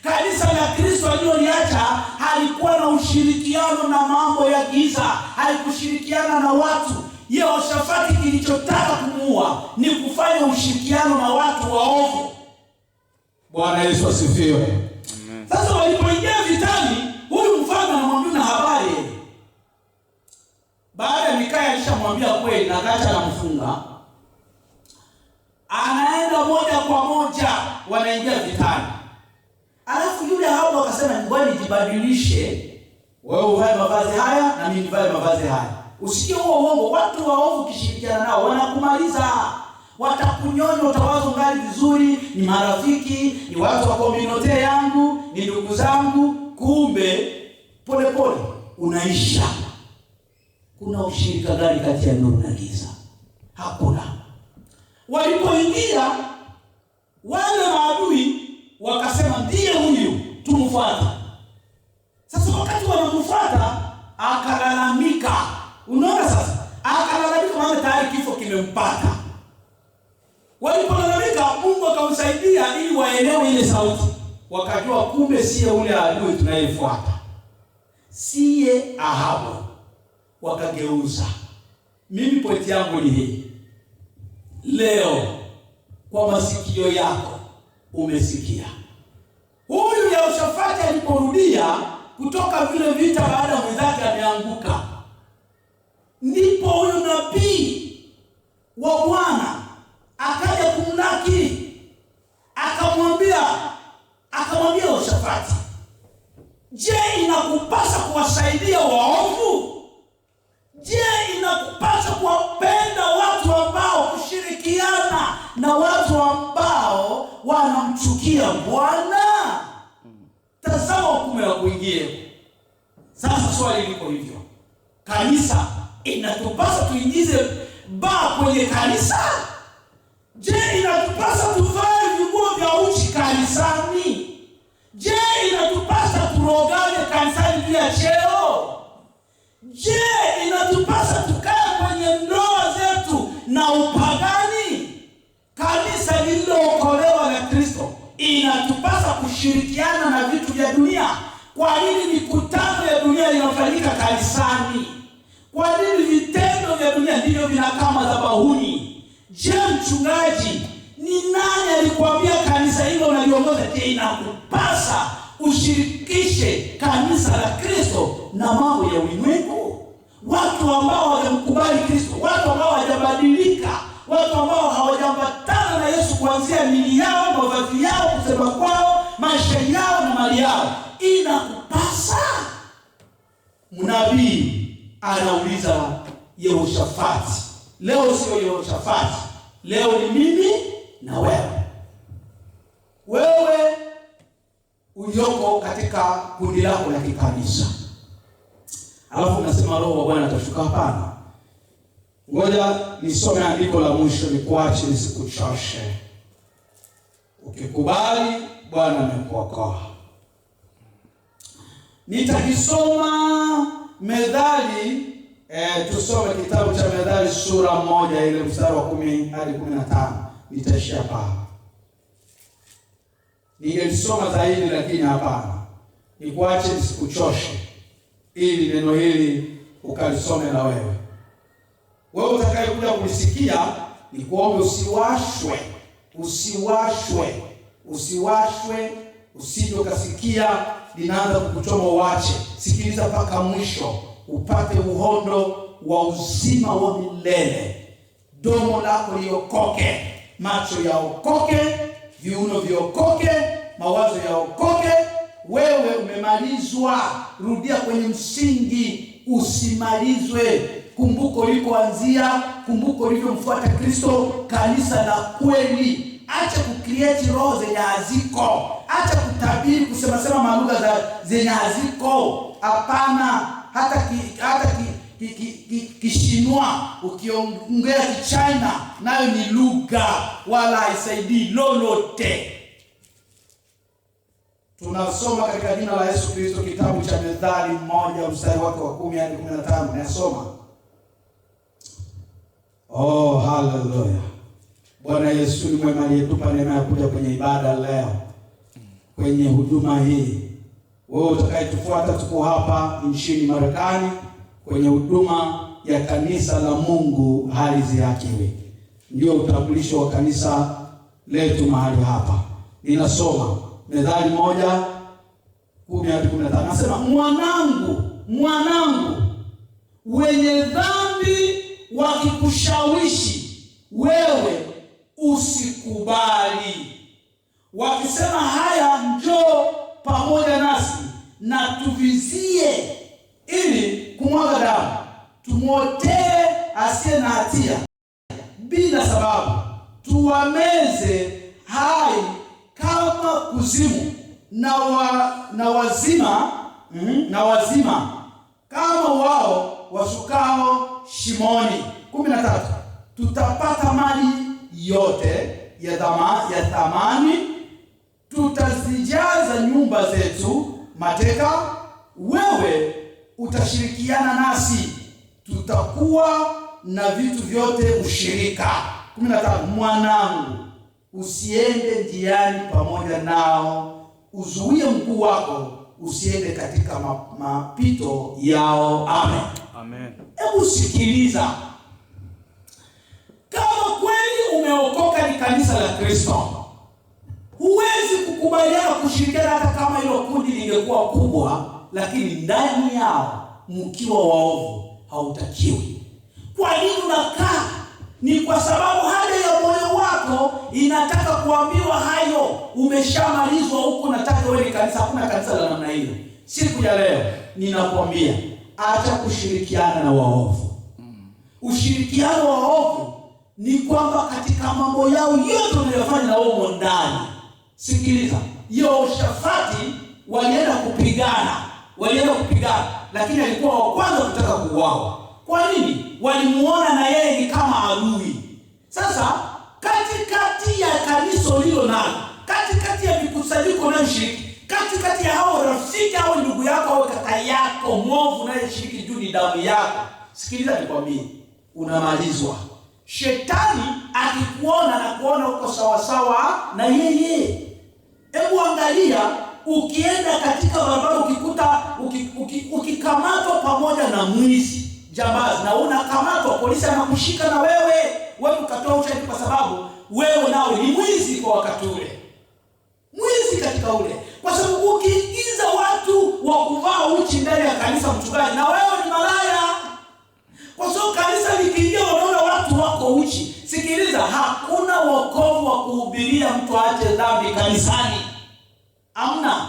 [SPEAKER 2] Kanisa la Kristo aliloliacha halikuwa na ushirikiano na mambo ya giza. Halikushirikiana na watu. Yehoshafati kilichotaka kumuua ni kufanya ushirikiano na watu waovu.
[SPEAKER 1] Bwana Yesu asifiwe.
[SPEAKER 2] Sasa walipoingia vitani, huyu mfalme anamwambia na habari. Baada ya Mikaya alishamwambia kweli na akaacha na mfunga, anaenda moja kwa moja wanaingia vitani. Alafu yule Ahabu akasema ngoja nijibadilishe, wewe uvae mavazi haya na mimi nivae mavazi haya. Usikie huo uongo. Watu waovu kishirikiana nao wanakumaliza. Watakunyonya, utawazo ngali vizuri, ni marafiki, ni watu wa community yangu, ni ndugu zangu, kumbe pole unaisha. Kuna ushirika gani kati ya nuru na giza? Hakuna. Walipoingia wale maadui wakasema ndiye huyu, tumfuate. Sasa wakati wanamfuata akalalamika. Unaona sasa? Akalalamika maana tayari kifo kimempata. Walipolalamika Mungu akamsaidia ili waelewe ile sauti. Wakajua kumbe siye ule adui tunayefuata. Siye Ahabu. Wakageuza. Mimi pointi yangu ni hii. Leo kwa masikio yako umesikia. Huyu Yehoshafati aliporudia kutoka vile vita baada ya mwenzake ameanguka, ndipo huyu nabii wa Bwana akaja kumlaki. Akamwambia Yehoshafati, je, inakupasa kuwasaidia waovu? Je, inakupasa kuwapenda watu ambao kushirikiana na watu ambao wanamchukia Bwana? Tazama hukumu ya kuingia. Sasa swali liko hivyo. Kanisa inatupasa tuingize kwenye kanisa? Je, inatupasa tuvae viguo vya uchi kanisani? Je, inatupasa turogane kanisani bila cheo? Je, inatupasa tukae kwenye ndoa zetu na upagani? Kanisa lililookolewa na Kristo inatupasa kushirikiana na vitu vya dunia. Kwa nini mikutano ya dunia inafanyika kanisani? Kwa nini vitendo vya dunia ndivyo vinakaa madhabahuni? Je, mchungaji, ni nani alikwambia kanisa hilo unaliongoza? Je, inakupasa ushirikishe kanisa la Kristo na mambo ya ulimwengu? Watu ambao hawajamkubali Kristo, watu ambao hawajabadilika, watu ambao hawajambatana na Yesu kuanzia mili yao, mavazi yao, kusema kwao, maisha yao na mali yao. Inakupasa? Mnabii anauliza Yehoshafati. Leo sio Yehoshafati. Leo ni mimi na wewe. Wewe ulioko katika kundi lako la kikanisa. Alafu unasema Roho wa Bwana atashuka. Hapana. Ngoja nisome andiko la mwisho nikuache nisikuchoshe. Ukikubali Bwana amekuokoa.
[SPEAKER 1] Nitakisoma Methali, tusome kitabu cha Methali sura 1 ile mstari wa 10 hadi 15. Nitaishia hapa. Ningelisoma zaidi lakini hapana. Nikuache nisikuchoshe ili neno hili ukalisome na wewe. Wewe utakayekuja kulisikia, nikuombe usiwashwe, usije ukasikia linaanza kukuchoma uache. Sikiliza mpaka mwisho upate uhondo wa uzima wa milele. Domo lako liokoke, macho yaokoke, viuno viokoke, mawazo yaokoke. Wewe umemalizwa, rudia kwenye msingi, usimalizwe. Kumbuko ulikoanzia, kumbuko ulivyomfuata Kristo, kanisa la kweli. Acha kucreate roho zenye haziko. Acha kutabiri, kusema malugha zenye haziko. Hapana, hata Kishinwa ukiongea Kichina nayo ni lugha, wala haisaidii lolote. Tunasoma katika jina la Yesu Kristo kitabu cha Methali 1 mstari wake wa 10 hadi 15. Nasoma. Oh, hallelujah. Bwana Yesu ni mwema, aliyetupa neema ya kuja kwenye ibada leo, kwenye huduma hii. Wewe utakayetufuata, tuko hapa nchini Marekani kwenye huduma ya kanisa la Mungu Halizi Yakiwe. Ndio utambulisho wa kanisa letu mahali hapa. Ninasoma Methali 1:10 hadi 15. Nasema, mwanangu, wenye dhambi wakikushawishi wewe usikubali. Wakisema haya, njoo pamoja nasi na tuvizie ili kumwaga damu, tumwotee asiye na hatia bila sababu, tuwameze hai kama kuzimu, na wazima kama wao washukao shimoni. 13. Tutapata mali yote ya thamani, tutazijaza nyumba zetu mateka. Wewe utashirikiana nasi, tutakuwa na vitu vyote ushirika. 15. Mwanangu, usiende njiani pamoja nao, uzuie mguu wako usiende katika mapito yao. Amen.
[SPEAKER 2] Amen.
[SPEAKER 1] Hebu sikiliza. Kama kweli umeokoka, ni kanisa la Kristo, huwezi kukubaliana kushirikiana hata kama hilo kundi lingekuwa kubwa, lakini ndani yao mkiwa waovu hautakiwi. Kwa nini unakaa? Ni kwa sababu hali ya moyo wako inataka kuambiwa hayo. Umeshamalizwa huko, nataka wewe ni kanisa. Hakuna kanisa la namna hiyo. Siku ya leo ninakwambia, acha kushirikiana na waovu. Ushirikiano wa waovu ni kwamba katika mambo yao yote wanayofanya na wao ndani. Sikiliza, Yehoshafati walienda kupigana, lakini alikuwa wa kwanza kutaka kuuawa. Kwa nini? Walimuona na yeye ni kama adui. Sasa katikati ya kanisa lilo nalo, katikati ya mikusanyiko unayoshiriki, katikati ya hao rafiki au ndugu yako au kaka yako mwovu unayeshiriki juu ni damu yako, sikiliza nikwambie, unamalizwa. Shetani akikuona na kuona uko sawa na yeye. Hebu angalia, ukienda katika barabara ukikuta ukikamatwa pamoja na mwizi, jambazi, na unakamatwa, polisi anakushika na wewe ukatoa ushahidi, kwa sababu wewe nao ni mwizi kwa wakati ule. Mwizi katika ule. Kwa sababu ukiingiza watu wa kuvaa uchi ndani ya kanisa, mchungaji, na wewe ni malaya. Kwa sababu kanisa likiingia wanaona watu wako uchi. Sikiliza, hakuna wokovu wa kuhubiria mtu aache dhambi kanisani. Hamna.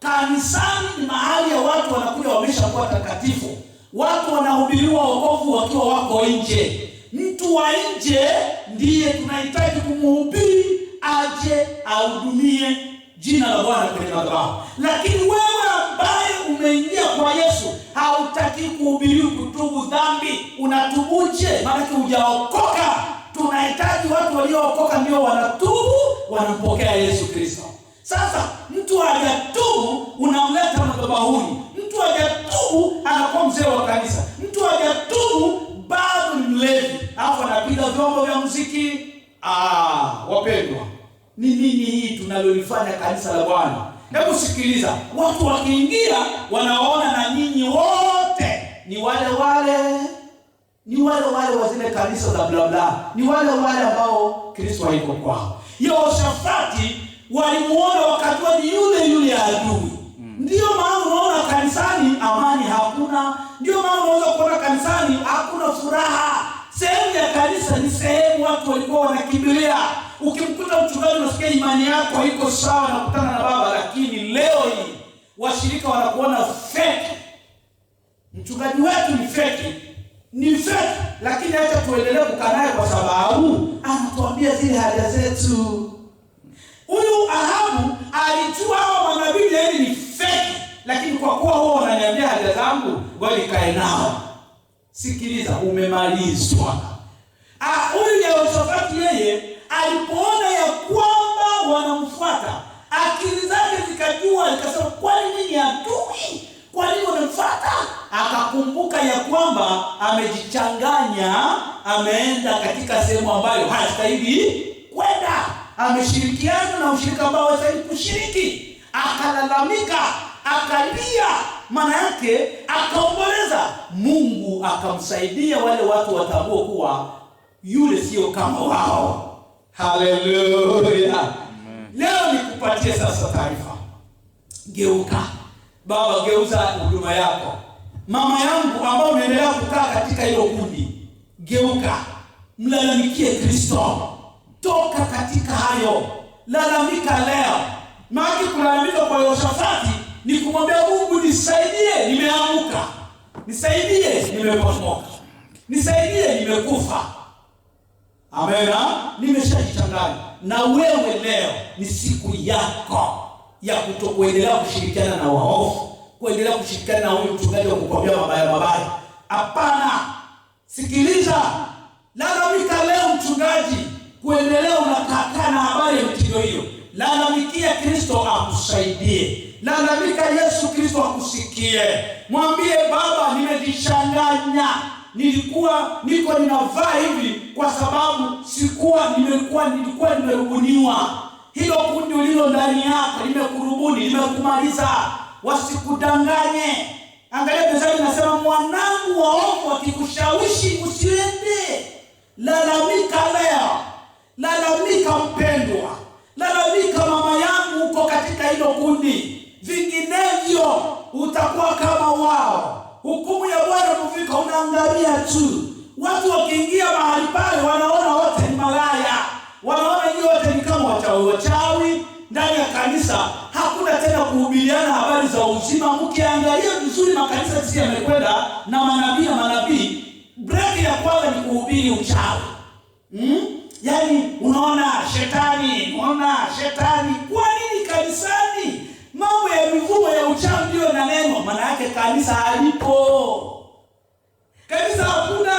[SPEAKER 1] Kanisani ni mahali ya watu wanakuja wameshakuwa takatifu. Watu wanahubiriwa wokovu wakiwa wako nje. Mtu wa nje ndiye tunahitaji kumhubiri aje ahudumie jina la Bwana kwenye madhabahu. Lakini wewe ambaye umeingia kwa Yesu, hautaki kuhubiri kutubu dhambi. Unatubuje? Maana hujaokoka. Tunahitaji watu waliookoka ndio wanatubu, wanampokea Yesu Kristo. Sasa mtu hajatubu unamleta madhabahuni.
[SPEAKER 2] akitubu anakuwa mzee wa kanisa. Mtu hajatubu bado ni mlevi, alafu anapiga vyombo vya muziki. Wapendwa, ni nini hii tunalolifanya kanisa la Bwana? Hebu sikiliza, watu wakiingia wanaona na nyinyi wote ni wale wa zile kanisa za bla bla, ni wale ambao Kristo hayuko kwao. Yehoshafati walimuona wakajua ni yule adui. Ndio maana unaona kanisani amani hakuna. Ndio maana unaweza kuona kanisani hakuna furaha. Sehemu ya kanisa ni sehemu watu walikuwa wanakimbilia. Ukimkuta mchungaji unasikia imani yako iko sawa na kukutana na Baba, lakini leo hii washirika wanakuona fake. Mchungaji wetu ni fake, lakini acha tuendelee kukaa naye kwa sababu anatuambia zile haja zetu. Huyu Ahabu alijua hao manabii ni fake, lakini kwa kuwa wao wananiambia haja zangu, ngoja nikae nao. Sikiliza, umemalizwa. Huyu Yehoshafati yeye alipoona ya kwamba wanamfuata, akili zake zikajua, ikasema kwani nini adui? Kwa nini wanamfuata? Akakumbuka ya kwamba amejichanganya, ameenda katika sehemu ambayo hastahili kwenda. Ameshirikiana na ushirika ambao hastahili kushiriki. Akalalamika, akalia, maana yake akaomboleza. Mungu akamsaidia, wale watu watambua kuwa yule sio kama wao. Haleluya. Leo nikupatie sasa taarifa. Geuka. Baba, geuza huduma yako. Mama yangu ambao unaendelea kukaa katika hilo kundi, geuka. Mlalamikie Kristo. Toka katika hayo. Lalamika leo. Maana kulalamika kwa Yehoshafati ni kumwambia Mungu, nisaidie nimeanguka. Nisaidie nimepotoka. Nisaidie nimekufa. Amen. Nimeshajichanganya. Na wewe leo ni siku yako ya kutokuendelea kushirikiana na waovu, kuendelea kushirikiana na huyu mchungaji wa kukwambia mabaya. Hapana. Sikiliza. Lalamika leo mchungaji, kuendelea unakaa na habari ya mtindo hiyo. Lalamikia Kristo akusaidie. Lalamika Yesu Kristo akusikie. Mwambie Baba, nimejichanganya. Nilikuwa ninavaa hivi kwa sababu nilikuwa nimerubuniwa. Hilo kundi ulilo ndani yako limekurubuni, limekumaliza. Wasikudanganye. Angalia Methali inasema, mwanangu waovu wakikushawishi usiende. Lalamika leo. Lalamika mpendwa. Lalamika mama yangu, uko katika hilo kundi. Vinginevyo utakuwa kama wao. Hukumu ya Bwana kufika, unaangalia tu. Watu wakiingia mahali pale wanaona wote ni malaya. Wanaona wote ni kama wachawi. Ndani ya kanisa hakuna tena kuhubiriana habari za uzima. Mkiangalia vizuri makanisa sisi yamekwenda na manabii, break ya kwanza ni kuhubiri uchawi. Yaani unaona shetani. Kwa nini kanisani mambo ya mivumo ya uchawi ndio na neno? Maana yake kanisa halipo. Kanisa hakuna.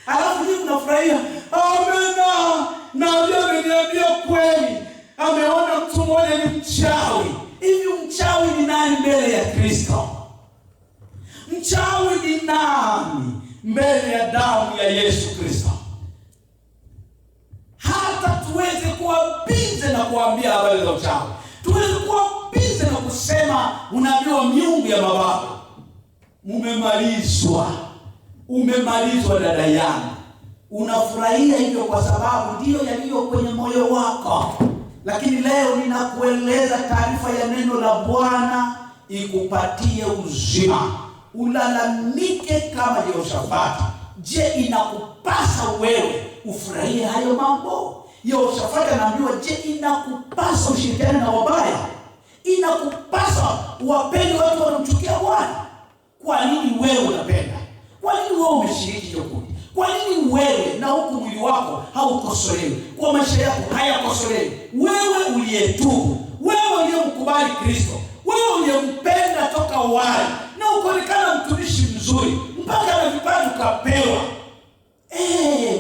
[SPEAKER 2] Alafu nyinyi mnafurahia. Amena. Na ndio ameniambia kweli. Ameona mtu mmoja ni mchawi. Hivi mchawi ni nani mbele ya Kristo? Mchawi ni nani mbele ya damu ya Yesu Kristo? Hata tuweze kuwa bize na kuambia habari za uchawi, tuweze kuwa bize na kusema unabii wa miungu ya mababu. Umemalizwa dada yangu. Unafurahia hivyo kwa sababu ndio yaliyo kwenye moyo wako. Lakini leo ninakueleza taarifa ya neno la Bwana ikupatie uzima. Ulalamike kama Yehoshafati. Je, inakupasa wewe ufurahie hayo mambo? Yehoshafati anaambiwa, je, inakupasa ushirikiane na wabaya? Inakupasa wapende watu wanamchukia Bwana? Kwa nini wewe unapenda? Kwa nini wewe umeshiriki hiyo kundi? Kwa nini wewe na huku mwili wako haukosolewi? Kwa maisha yako hayakosolewi? Wewe uliyetubu, wewe uliyemkubali Kristo, wewe uliyempenda toka awali na ukaonekana mtumishi mzuri mpaka na vipaji ukapewa.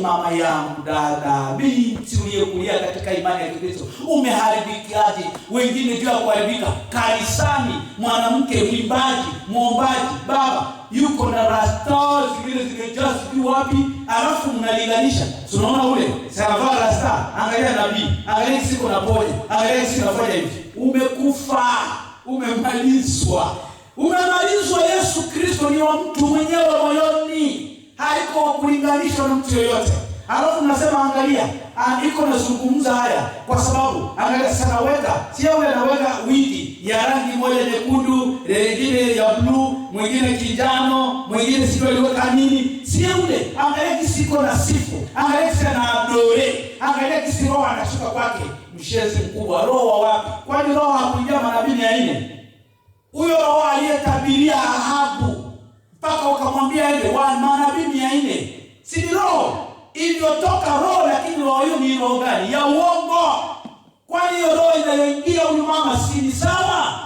[SPEAKER 2] Mama yangu, dada, binti uliyekulia kuingia katika imani ya Kristo. Umeharibikaje? Wengine juu ya kuharibika kanisani, mwanamke mwimbaji, muombaji, baba yuko na rasta zile zimejaa sijui wapi, alafu mnalinganisha. Tunaona ule savara rasta, angalia nabii, angalia siko na poja, angalia siko nafanya hivi. Umekufa, umemalizwa. Umemalizwa. Yesu Kristo ni wa mtu mwenyewe moyoni, haiko kulinganishwa na mtu yoyote. Alafu nasema angalia, iko nazungumza haya kwa sababu angalia sana weka, sio yule anaweka wigi ya rangi moja nyekundu, nyingine ya blue, mwingine kijano, mwingine sio aliweka nini, sio yule. Angalia kisiko na sifu, angalia kisa na adore, angalia kisi roho anashuka kwake, mshezi mkubwa. Roho wa wapi? Kwani roho hakuingia manabii 400? Huyo roho aliyetabiria Ahabu mpaka ukamwambia ende manabii 400, si ni roho iliyotoka roho? Lakini roho hiyo ni roho gani? Ya uongo. Kwani hiyo roho inayoingia huyu mama si ni sawa?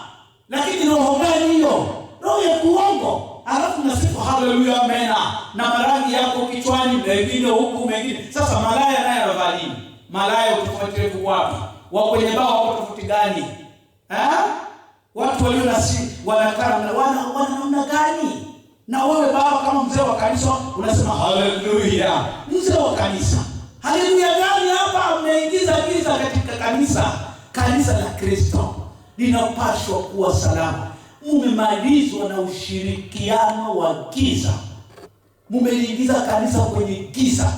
[SPEAKER 2] Lakini roho gani hiyo? Roho ya uongo. Alafu nasifu haleluya amena, na marangi yako kichwani, mengine huku, mengine. Sasa malaya naye anavaa nini? Malaya utafuatilia wapi? Wa kwenye bao wako tofauti gani? Watu walio na wanakaa wana namna gani? Na wewe baba kama mzee wa kanisa unasema haleluya. Mzee wa kanisa, haleluya gani hapa? Umeingiza giza katika kanisa. Kanisa la Kristo linapaswa kuwa salama. Mmemalizwa na ushirikiano wa giza. Mmeliingiza kanisa kwenye giza.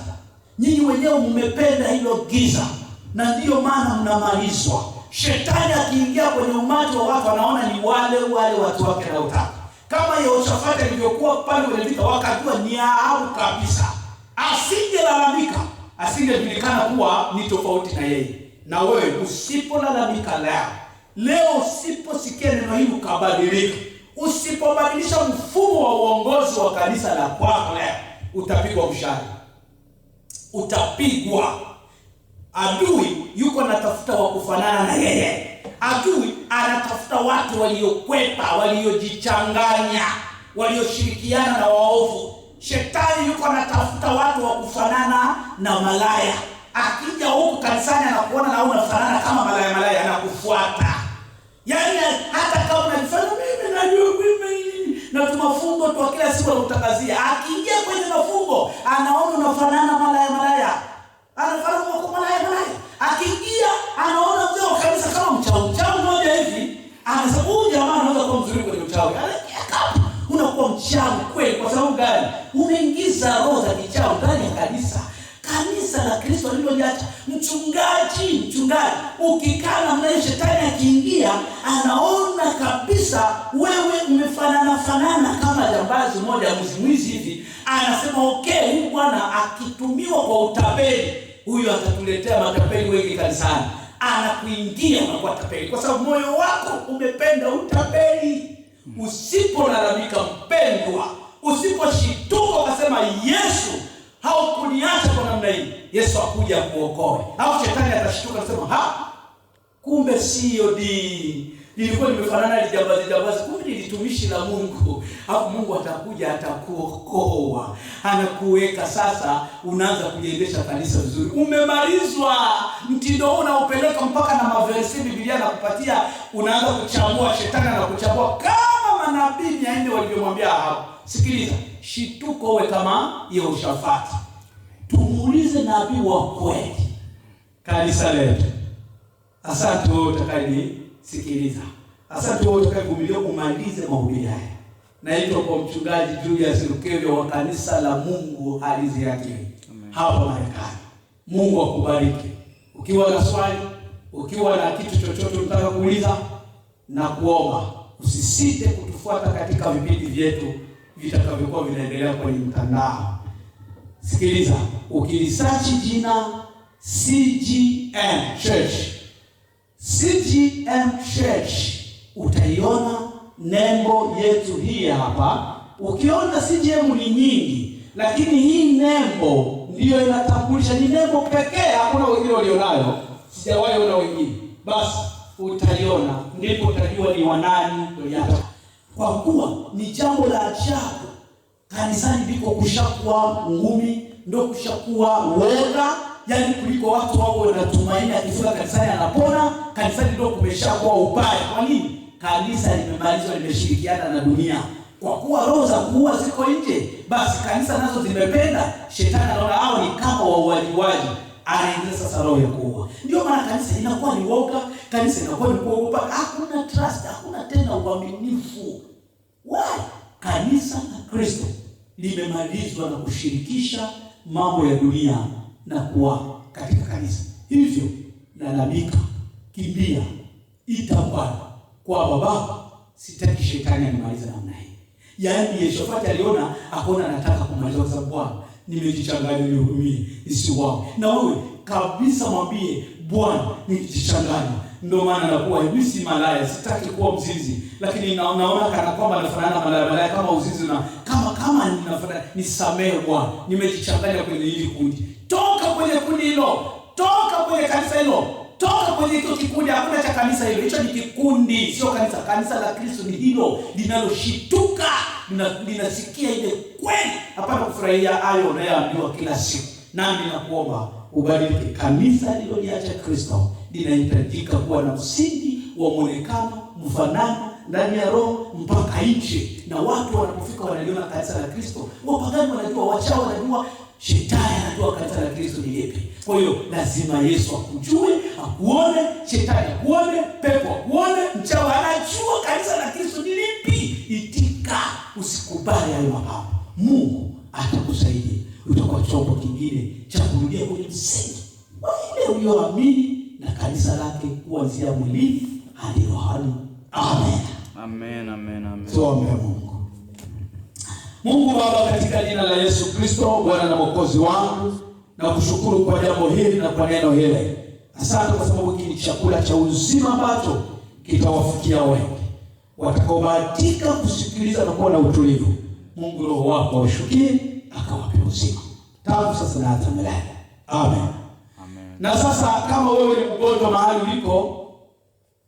[SPEAKER 2] Nyinyi wenyewe mmependa hilo giza, na ndiyo maana mnamalizwa. Shetani akiingia kwenye umati wa watu anaona ni wale watu wake na utaka. Kama Yehoshafati alivyokuwa pale kwenye vita, wakajua ni Ahabu kabisa. Asingelalamika, asingejulikana kuwa ni tofauti na yeye. Na wewe usipolalamika leo usiposikia neno hili ukabadilika, usipobadilisha mfumo wa uongozi wa kanisa la kwako leo, utapigwa mshale. Utapigwa. Adui yuko anatafuta wa kufanana na yeye. Adui anatafuta watu waliokwepa, waliojichanganya, walioshirikiana na waovu. Shetani yuko anatafuta watu wa kufanana na malaya. Akija huku kanisani anakuona na unafanana kama malaya, anakufuata. Yaani hata kama unajifanya mimi najua mimi na tumafungo tu kila siku unakutangazia, akija kwenye mafungo anaona unafanana malaya. Anafanana kwa malaya. Akiingia anaona mzee wa kanisa kama mchawi mmoja hivi, anasema huyu jamaa anaweza kuwa mzuri kwenye uchawi. Unakuwa mchawi kweli. Kwa sababu gani? Umeingiza roho za kichawi ndani ya kanisa. Kanisa la Kristo lililoacha mchungaji. Ukikaa na mnaye, shetani akiingia anaona kabisa wewe umefanana kama jambazi moja mwizi hivi. Anasema okay, huyu bwana akitumiwa kwa utapeli, huyu atatuletea matapeli wengi kanisani. Anakuingia na kwa tapeli kwa sababu moyo wako umependa utapeli. Usipolalamika mpendwa, usiposhituka ukasema Yesu haukuniacha kwa namna hii, Yesu akuja kuokoe, au shetani atashtuka anasema kumbe sio nilikuwa nimefanana na jambazi, kumbe nilitumishi la Mungu. Hapo Mungu atakuja atakuokoa, anakuweka sasa, unaanza kujiendesha kanisa vizuri. Umemalizwa. Mtindo huu unaupeleka mpaka na maverse Biblia na kupatia, unaanza kuchambua, shetani anakuchambua kama manabii 400 walivyomwambia Ahabu. Sikiliza, shituko wewe kama Yehoshafati. Tumuulize nabii wa kweli kanisa letu. Asante wewe utakayesikiliza. Asante wewe utakayevumilia kumaliza mahubiri haya. Naitwa kwa mchungaji Julius Lukeyo wa kanisa la Mungu Halizi Yake hapa Marekani. Mungu akubariki. Ukiwa na swali, ukiwa na kitu chochote unataka kuuliza na kuomba, usisite kutufuata katika vipindi vyetu vitakavyokuwa vinaendelea kwenye mtandao. Sikiliza, ukilisearch jina CGM Church utaiona nembo yetu hii hapa. Ukiona CGM ni nyingi, lakini hii nembo ndiyo inatambulisha, ni nembo pekee, hakuna wengine walionayo. Sijawahi ona wengine. Basi utaiona, ndipo utajua ni wanani ndio yako. Kwa kuwa ni jambo la ajabu, kanisani ndiko kushakuwa ngumi, ndio kushakuwa woga, yani kuliko watu wao wanatumaini akifika kanisani anapona. Kanisani ndio kumeshakuwa ubaya. Kwa nini? Kanisa limemalizwa, limeshirikiana na dunia. Kwa kuwa roho za kuua ziko nje, basi kanisa nazo zimependa. Shetani anaona hao ni kama wauaji, anaingiza sasa roho ya kuua. Ndio maana kanisa inakuwa ni woga, kanisa inakuwa ni kuogopa, hakuna trust, hakuna tena uaminifu. Why? Kanisa la Kristo limemalizwa na kushirikisha mambo ya dunia na kuwa katika kanisa. Hivyo lalamika, kimbia, ita Bwana kwa baba, sitaki shetani animalize namna hii. Yaani Yehoshafati aliona, akaona anataka kumaliza kwa sababu Bwana, nimejichanganya, nihurumie, nisiuawe. Na wewe kabisa mwambie Bwana, nimejichanganya. Ndio maana nakuwa hivi, si malaya, sitaki kuwa mzinzi, lakini naona kana kwamba nafanana malaya kama uzinzi na kama ninafanana, nisamehe Bwana, nimejichanganya kwenye hili kundi. Toka kwenye kundi hilo, toka kwenye kanisa hilo, toka kwenye hicho kikundi. Hakuna cha kanisa hilo, hicho ni kikundi, sio kanisa. Kanisa la Kristo ni hilo linaloshituka, linasikia ile kweli, hapana kufurahia hayo unayoambiwa kila siku. Nami nakuomba ubadilike. Kanisa lililoliacha Kristo linahitajika kuwa na msingi wa muonekano, mfanano ndani ya roho mpaka nje, na watu wanapofika wanaliona kanisa la Kristo. Wapagani wanajua, wachao wanajua, shetani anajua kanisa la Kristo ni lipi. Kwa hiyo lazima Yesu akujue, akuone, shetani akuone, pepo akuone, mchao anajua kanisa la Kristo ni lipi. Itika, usikubali hayo mambo. Mungu atakusaidia, utakuwa chombo kingine cha kurudia kwenye msingi wa ile ulioamini na kanisa lake kuanzia mwilini hadi rohoni. Amen.
[SPEAKER 3] Amen, amen, amen.
[SPEAKER 1] Tuombe Mungu. Mungu Baba, katika jina la Yesu Kristo, Bwana na Mwokozi wangu, na kushukuru kwa jambo hili na kwa neno hili. Asante kwa sababu hiki ni chakula cha uzima ambacho kitawafikia wengi watakaobahatika kusikiliza na kuwa na utulivu. Mungu, Roho wako washukie akawape uzima tangu sasa na hata milele. Amen.
[SPEAKER 3] Amen.
[SPEAKER 1] Na sasa kama wewe ni mgonjwa mahali uliko,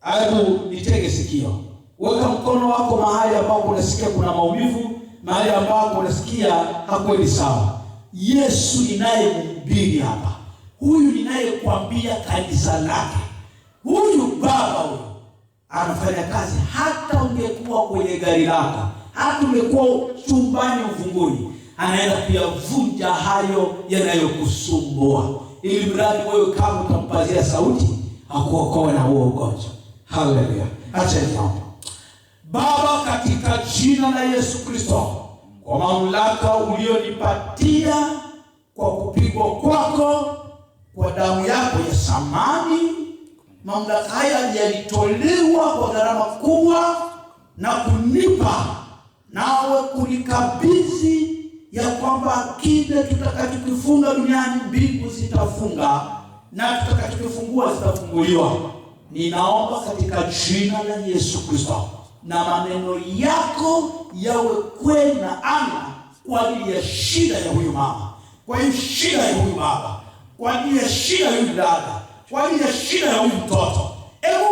[SPEAKER 1] hebu nitege sikio. Weka mkono wako mahali ambapo unasikia kuna maumivu, mahali ambapo unasikia hakweli sawa. Yesu ninayemhubiri hapa, huyu ninayekuambia kanisa lake, huyu baba huyu anafanya kazi. Hata ungekuwa kwenye gari lako, hata ungekuwa chumbani ufunguni, anaenda kuyavunja hayo yanayokusumbua, ili mradi wewe kama utampazia sauti akuokoe na huo ugonjwa. Haleluya. Acha niombe. Baba, katika jina la Yesu Kristo, kwa mamlaka ulionipatia kwa kupigwa kwako kwa damu yako ya samani, mamlaka haya yalitolewa kwa gharama kubwa na kunipa nawe kunikabidhi ya kwamba kile tutakachokifunga duniani mbingu zitafunga, na tutakachokifungua zitafunguliwa. Ninaomba katika jina la Yesu Kristo, na maneno yako yawe kweli na ana kwa ajili ya shida ya huyu mama, kwa hiyo shida ya huyu baba, kwa ajili ya shida ya huyu dada, kwa ajili ya shida ya huyu mtoto.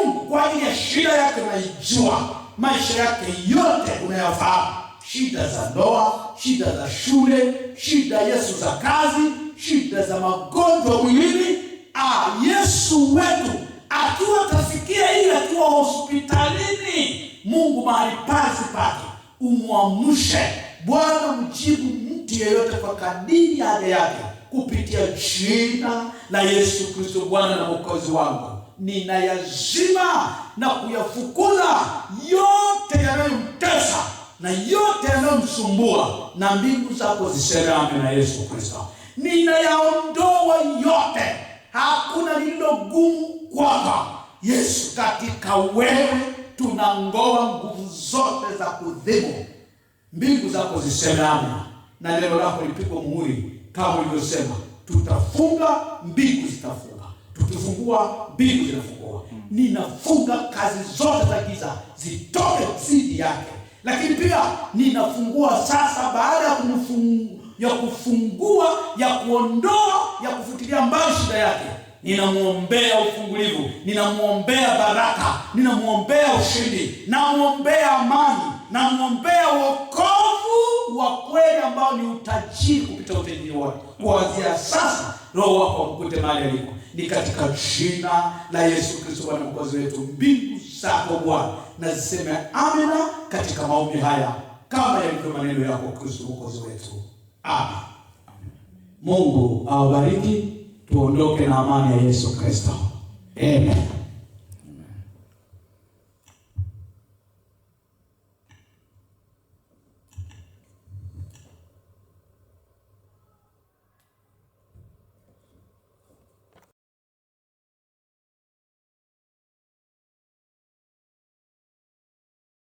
[SPEAKER 1] Mungu, kwa ajili ya shida yake unaijua, maisha yake yote unayafahamu. Shida za ndoa, shida za shule, shida Yesu za kazi, shida za magonjwa mwilini. Yesu wetu akiwa tafikia ile akiwa hospitalini, Mungu mahali pake umwamshe. Bwana, mjibu mtu yeyote kwa kadiri ya haja yake kupitia jina la Yesu Kristo, Bwana na Mwokozi wangu. Ninayazima na kuyafukuza yote yanayomtesa na yote yanayomsumbua, na mbingu zako ziseme amen na Yesu Kristo. Ninayaondoa yote, hakuna lililo gumu kwako Yesu. Katika wewe tunangoa nguvu zote za kudhimu, mbingu zako ziseme amen, na neno lako lipigwe muhuri kama ulivyosema. Tutafunga, mbingu zitafunga, tukifungua, mbingu zinafungua. Ninafunga kazi zote za giza zitoke dhidi yake, lakini pia ninafungua sasa, baada ya kufungua, ya kuondoa, ya kufutilia mbali shida yake, ninamuombea ufungulivu, ninamuombea baraka, ninamuombea ushindi, namuombea amani, namuombea wokovu wa kweli
[SPEAKER 2] ambao ni utajiri kupita utajiri wote. Kuanzia sasa Roho wako mkute mahali aliko. Ni katika jina la Yesu Kristo Bwana Mwokozi wetu. Mbingu zako Bwana na ziseme amina katika maombi haya, kama yalivyo maneno yako Kristo Mwokozi wetu. Amen. Mungu awabariki. Tuondoke na amani ya Yesu Kristo. Amen.